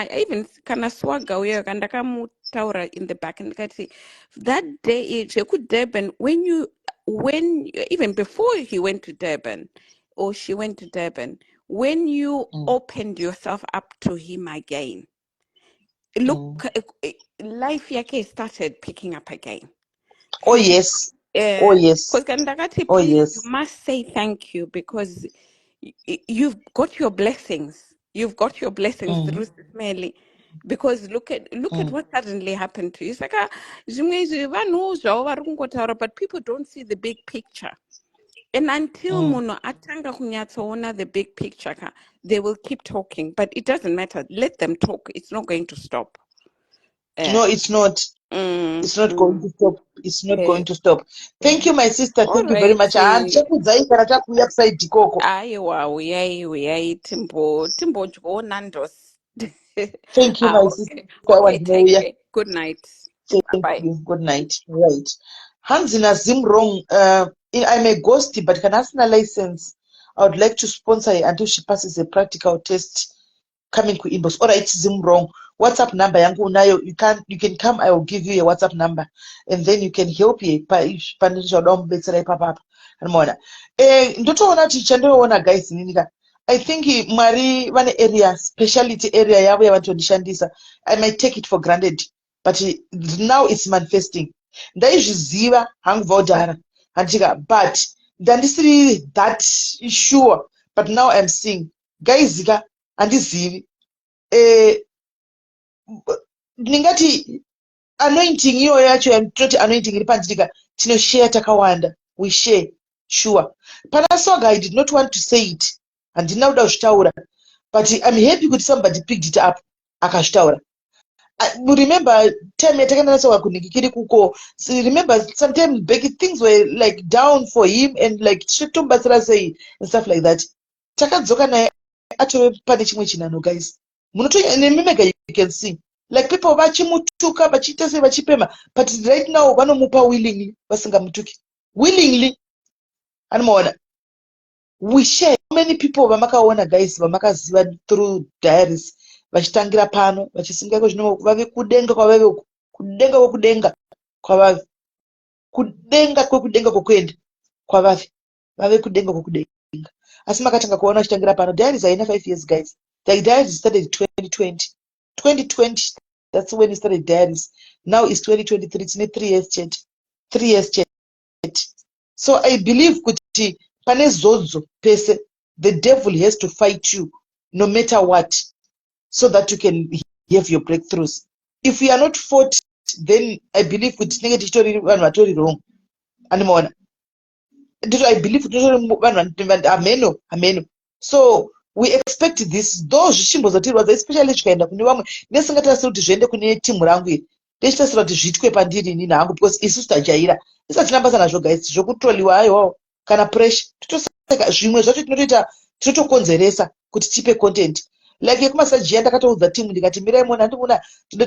F: kana swaga uya kandaka taura in the back and say that day she could Durban when even before he went to Durban or she went to Durban, when you opened yourself up to him again, look, life yake started picking up again.
A: Oh yes. Oh yes.
F: Oh yes. You must say thank you because you've got your blessings. You've got your blessings through SIS MELLY. Because look at what suddenly happened to you. It's like but people don't see the big picture. And until Muno atanga kunyatsoona the big picture, they will keep talking. But it doesn't matter. Let them talk. It's not going to stop.
A: No, it's not. It's not going to stop. It's not going to stop. Thank you, my sister. Thank you very much.
F: Aiwa, uyai timbodyona ndosi.
A: Thank you, my sister.
F: Okay, take care. Good night.
A: Thank
F: Bye.
A: you. Good night. Right. Hanzina Zim wrong. I'm a ghostie, but can ask a license. I would like to sponsor her until she passes a practical test coming to inbox. All right, Zim wrong. WhatsApp number yangu unayo. You can come. I will give you a WhatsApp number, and then you can help you. Panisha dom betere papa. Anmona. Ndotoona tichandoona guys ninika. I think Mari one area speciality area yawe yavatondishandisa. I might take it for granted, but now it's manifesting. Ndaizviziva hangu vaudhara handika, but ndandisiri that sure, but now I'm seeing gaizika handizivi. Ndingati anointing iyo yacho yatoti anointing iri panditika tinoshare takawanda, we share sure. Panasoga I did not want to say it handina kuda kuzvitaura, but I'm happy kuti somebody picked it up akazvitaura. Remember time yatakanatsoka kunhingikiri kuko, remember sometime back things were like down for him and like zvitobatsira sei and stuff like that. Takadzoka naye atove pane chimwe chinano guys, nemimega you can see like people vachimutuka vachiita sei vachipema, but right now vanomupa willingly, vasingamutuki willingly. Anomaona we share. How many people vamakaona guys vamakaziva through diaries vachitangira pano vachisinga zvino vave kudenga kwavave uku, kudenga kwekudenga kwavave, kudenga kwekudenga kwekuenda kwavave, vave kudenga kwekudenga. Asi makatanga kuona vachitangira pano. Diaries haina 5 years guys. The diaries started 2020. That's when it started diaries. Now it's 2023. It's 3 years chat. 3 years chat. So I believe kuti pane zodzo pese, the devil has to fight you no matter what, so that you can have your breakthroughs. If we are not fought, then I believe kuti tinenge tichitori vanhu vatori wrong. Anomaona. I believe ameno. So we expect this, though zvishimbozotirwadza, especially zvikaenda kune vamwe. Nesingatasiri kuti zviende kune timu rangu iri, ndichitasira kuti zviitwe pandiri inini hangu, because isusu tajaira. Tisatina basa nazvo guys, zvokutroliwa aiwawo kana pressure. Totosaka zvimwe zvacho tinotokonzeresa kuti tipe content. Like yekumasajia ndakatoudza timu ndikati mirai muona handimuna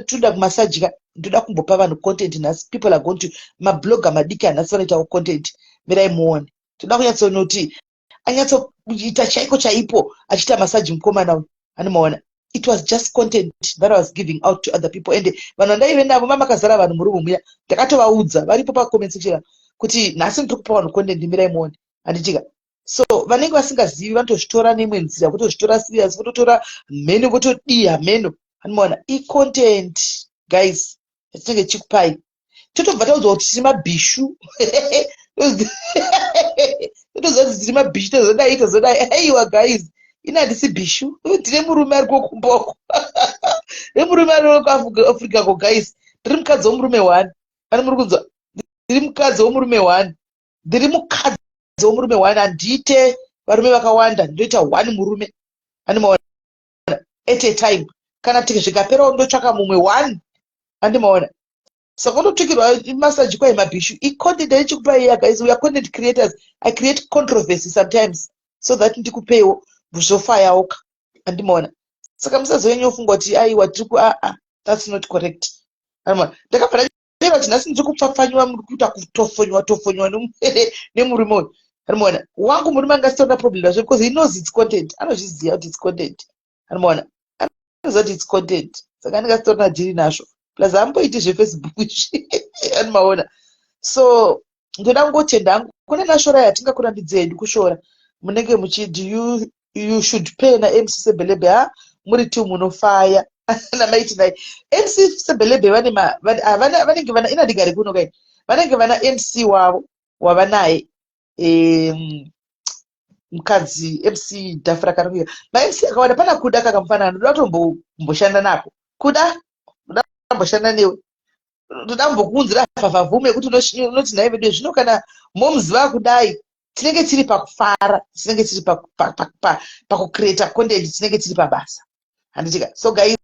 A: toda kumasajika, ndoda kumbopa vanhu content nhasi. People are going to mablogger madiki anhasi vanoitawo content. Mirai muone. Toda kunyatsonoti anyatsoita chaiko chaipo achiita masaji mukomana uyu. Anomaona. It was just content that I was giving out to other people. And vanhu vandaive navo mamakazara vanhu muri muya, ndakatovaudza varipo pacomment section kuti nhasi ndiri kupa vanhu content, mirai muone. Handitika. So vanenge vasingazivi vanotozvitora nemwe nzira, votozvitora serious, vototora mheno, votodii hameno. Anomaona. I-content guys yatinenge tichikupai. Totobva taudzwa kuti tiri mabhishu. Totozva kuti tiri mabhishu, tozodai. Aiwa guys, ina handisi bhishu, ndine murume ari kokumboko. Nemurume ari kuafrica ko guys. Ndiri mukadzi womurume 1. Ani muri kunzwa? Ndiri mukadzi womurume 1. Ndiri mukadzi womurume 1. Handite varume vakawanda, ndoita 1 murume. Handimaona. At a time. Kana zvikapera ndotsvaka mumwe 1. Handimaona. Saka unotukirwa masaji kwai mabhishu. I-content ndichikupa iya guys. We are content creators. I create controversy sometimes so that ndikupewo zvofayawoka. Handimaona. Saka musazonyanya kufunga kuti aiwa tiri that's not correct. Handimaona. Ndakabva ndeva kuti nhasi ndiri kupfapfanywa, muri kuita kutofonywa nemurume uyu. Handimaona. Wangu murume angasitorina problem nazvo because he knows it's content. Anozviziva kuti it's content. Handimaona. Anoziva kuti it's content. Saka ndingasitorina dhiri nazvo. Plus hamboiti zvefacebook izvi. Handimaona. So ndoda kungotenda hangu kune nashora yatingakurambidzei hedu kushora. Munenge muchiti you should pay na MC Sebelebe. Ha muri tu munofaya. Namaiti nai MC Sebelebe vanenge vana ina digari kuno kai. Vanenge vana MC wavo wavanaye mukadzi MC Dafra Karuya. Ma MC akawanda pana kuda kakamufanana, ndoda kutomboshanda nako. Kuda mboshanda newe. Ndoda kumbokunzira pavhavhume kuti unoti nai vedu zvino kana momuziva kudai tinenge tiri pakufara, tinenge tiri pakucreata content, tinenge tiri pabasa. Handitika. So guys,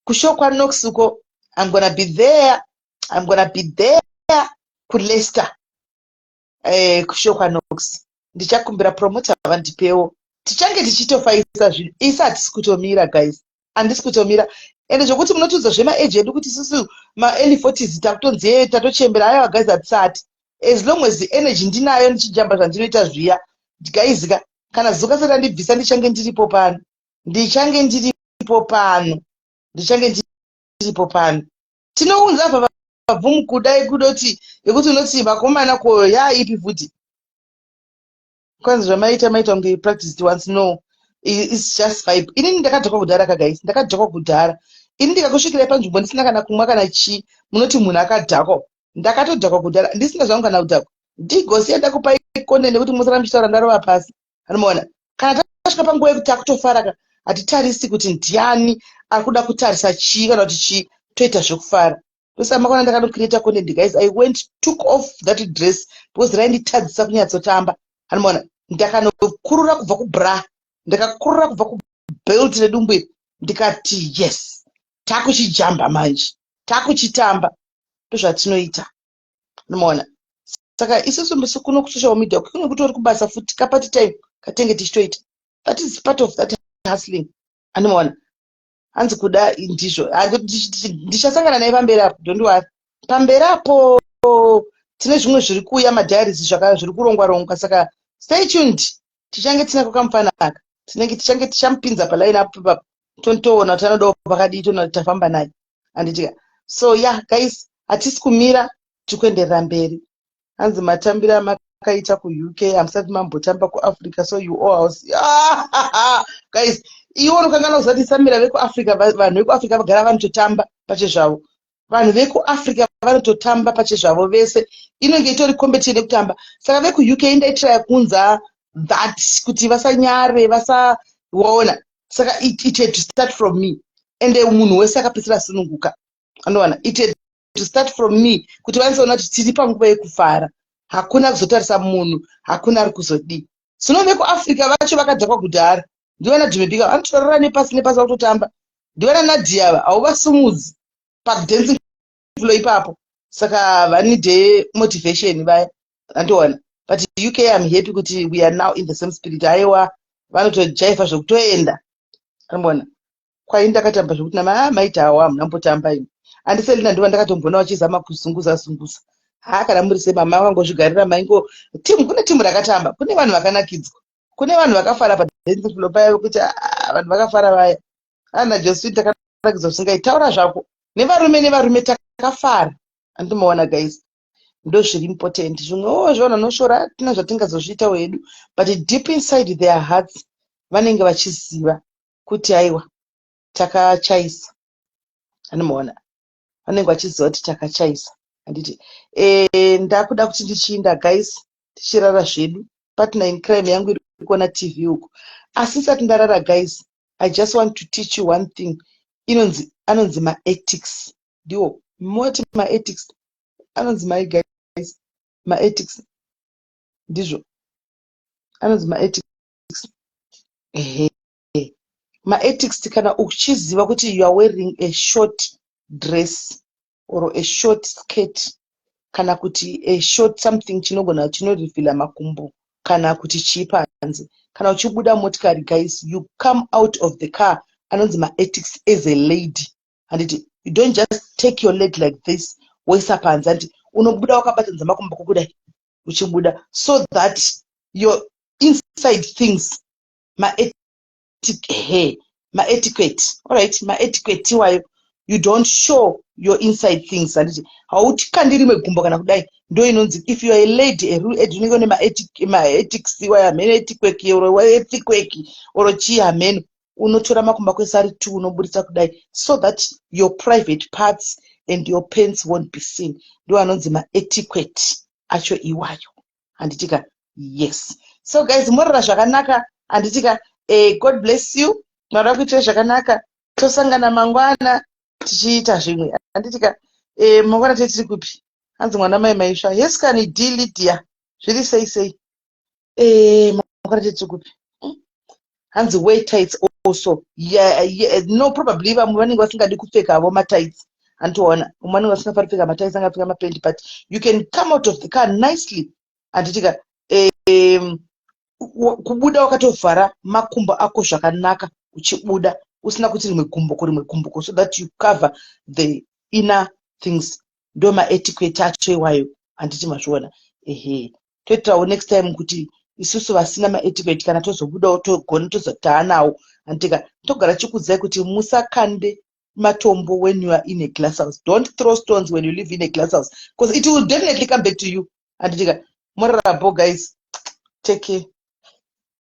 A: kushokwa Nox uko I'm gonna be there. I'm gonna be there kuLeicester kushokwa Knox. Ndichakumbira promota vandipewo. Tichange tichitofaisa zvinhu. Isi hatisi kutomira guys. Handisi kutomira. Ende zvokuti munotudza zvemaeji edu kuti isusu ma-early 40s takutonzi tatochembera aiwa guys hatisati. As long as the energy ndinayo ndichijamba zvandinoita zviya. Guys, kana zuka saka ndibvisa ndichange ndiripo pano. Ndichange ndiripo pano. Tinounza apa vabvumu kudai kudoti yekuti unoti vakomana ko yaipi futi. Kwanza zvamaita kunge practiced once. No, it's just vibe. Ini ndakadhakwa kudhara guys, ndakadhakwa kudhara. Ini ndikakusvikira panzvimbo ndisina kana kumwa kana chi, munoti munhu akadhakwa. Ndakatodhakwa kudhara, ndisina zvangu kana kudhakwa. Ndigosi ndakupa ikonde nekuti musara muchitaura ndarova pasi. Anoona kana tasvika panguva yekuti takutofara hatitarisi kuti ndiani ari kuda kutarisa chii kana kuti chii, toita zvekufara. Ndosa makona ndakanokreta content guys. I took off that dress because rainditadzisa kunyatsotamba. Anoona ndakanokurura kubva kubra, ndakakurura kubva kubelt redumbu iri, ndikati yes, takuchijamba manje, takuchitamba. Ndozvatinoita. Anoona saka isusu mbisu kuno kusocial media kuno kutori kubasa futi kapati time katenge tichitoita. That is part of that hustling. Anoona hanzi kuda ndizvo. Ndichasangana naye pamberi apo, don't worry. Pamberi apo tine zvimwe zviri kuuya madiaries zviri kurongwa. Saka stay tuned. Tichange tinako kamufanaka. Tichange tichamupinza paline up tontoona kuti anodawo pakadii tona tafamba naye. Anditika. So yeah guys, hatisi kumira, tikuenderera mberi. Hanzi matambira makaita kuUK, hamusati mambotamba kuAfrica, so you all house. Guys, iwo unokangana kuzati samira vekuAfrica, vanhu vekuAfrica vagara vanototamba pachezvavo. Vanhu vekuAfrica vanototamba pachezvavo vese. Inenge itori competition yekutamba. Saka vekuUK indaitira kunza that kuti vasanyare, vasaona. Saka it had to start from me. Ende munhu wese akapedzisira sununguka. Anoona, it had to start from me kuti vanisaona kuti tiri panguva yekufara. Hakuna kuzotarisa munhu, hakuna ari kuzodii. Sino vekuAfrica vacho vakadzakwa kudhara. Ndivana Jimebika vanotorora nepasi vakutotamba. Ndivana Nadia hauvasumudzi padancing floor ipapo. Saka vanide motivation vaya. Andoona. But UK I'm happy kuti we are now in the same spirit. Aiwa vanotojaifa zvokutoenda. Anoona. Kwai ndakatamba zvokuti maita hawa munambotamba imi. Andiselina ndiwa ndakatomboona vachizama kuzunguza. Kana muri semama vangozvigarira maingo timu, kune timu rakatamba, kune vanhu vakanakidzwa, kune vanhu vakafara padancing floor paya kuti vanhu vakafara vaya. Ana Josephine takanakidzwa zvisingaitaura zvako. Nevarume takafara. Andimoona guys. Ndo zviri important. Zvimwewo zvona noshora tina zvatingazozviita wedu, but deep inside their hearts vanenge vachiziva kuti aiwa takachaisa. Andimoona. Vanenge vachiziva kuti takachaisa. Handiti ndakuda kuti ndichinda guys, tichirara zvedu. Partner in crime yangu iri kuona TV huko. Asi sati ndarara guys, I just want to teach you one thing. Anonzi ma-ethics. Ndiwo, moti ma-ethics. Anonzi mai guys, ma-ethics. Ndizvo. Anonzi ma-ethics. Ma-ethics kana uchiziva kuti you are wearing a short dress or a short skirt, kana kuti a short something chinorivhila makumbo, kana kuti chipanze, kana uchibuda motikari guys, you come out of the car, anonzi ma-ethics as a lady. And you don't just take your leg like this, woisa panze, and unobuda wakabatanza makumbo kudai uchibuda, so that your inside things, ma-etiquette, all right, ma-etiquette iwayo, you don't show your inside things. And hautikandiri megumbo kana kudai, ndo inonzi if you are a lady, unenge une ma-ethics iwayo, hameno etiquette oro chii hameno, unotora makumbo kwese ari 2 unoburitsa kudai, so that your private parts and your pants won't be seen. Ndo anonzi ma-etiquette acho iwayo. Handitika yes. So guys, morara zvakanaka. Handitika God bless you. Mwari kuitira zvakanaka. Tosangana mangwana tichiita zvimwe. Handitika mangwana tiri kupi? Hanzi mwana mai maisha. Yes kani Lydia. Zviri sei. Mangwana tiri kupi? Hanzi wear tights also. Yeah, no, probably vamwe vanenge vasingadi kupfeka avo ma-tights. antoona umwana wasingafari kupfeka mataisi angapfeka mapendi, but you can come out of the car nicely anditika kubuda wakatovhara makumbo ako zvakanaka uchibuda usina kuti rimwe gumbuko so that you cover the inner things. Ndo maetiquette acho iwayo handiti mazviona. Ehe, toitawo next time kuti isusu vasina maetiquette kana tozobudawo togona tozotaa nawo anditika togara chikudzai kuti musakande matombo when you are in a glass house. Don't throw stones when you live in a glass house because it will definitely come back to you. Anditika morarabo guys, take care.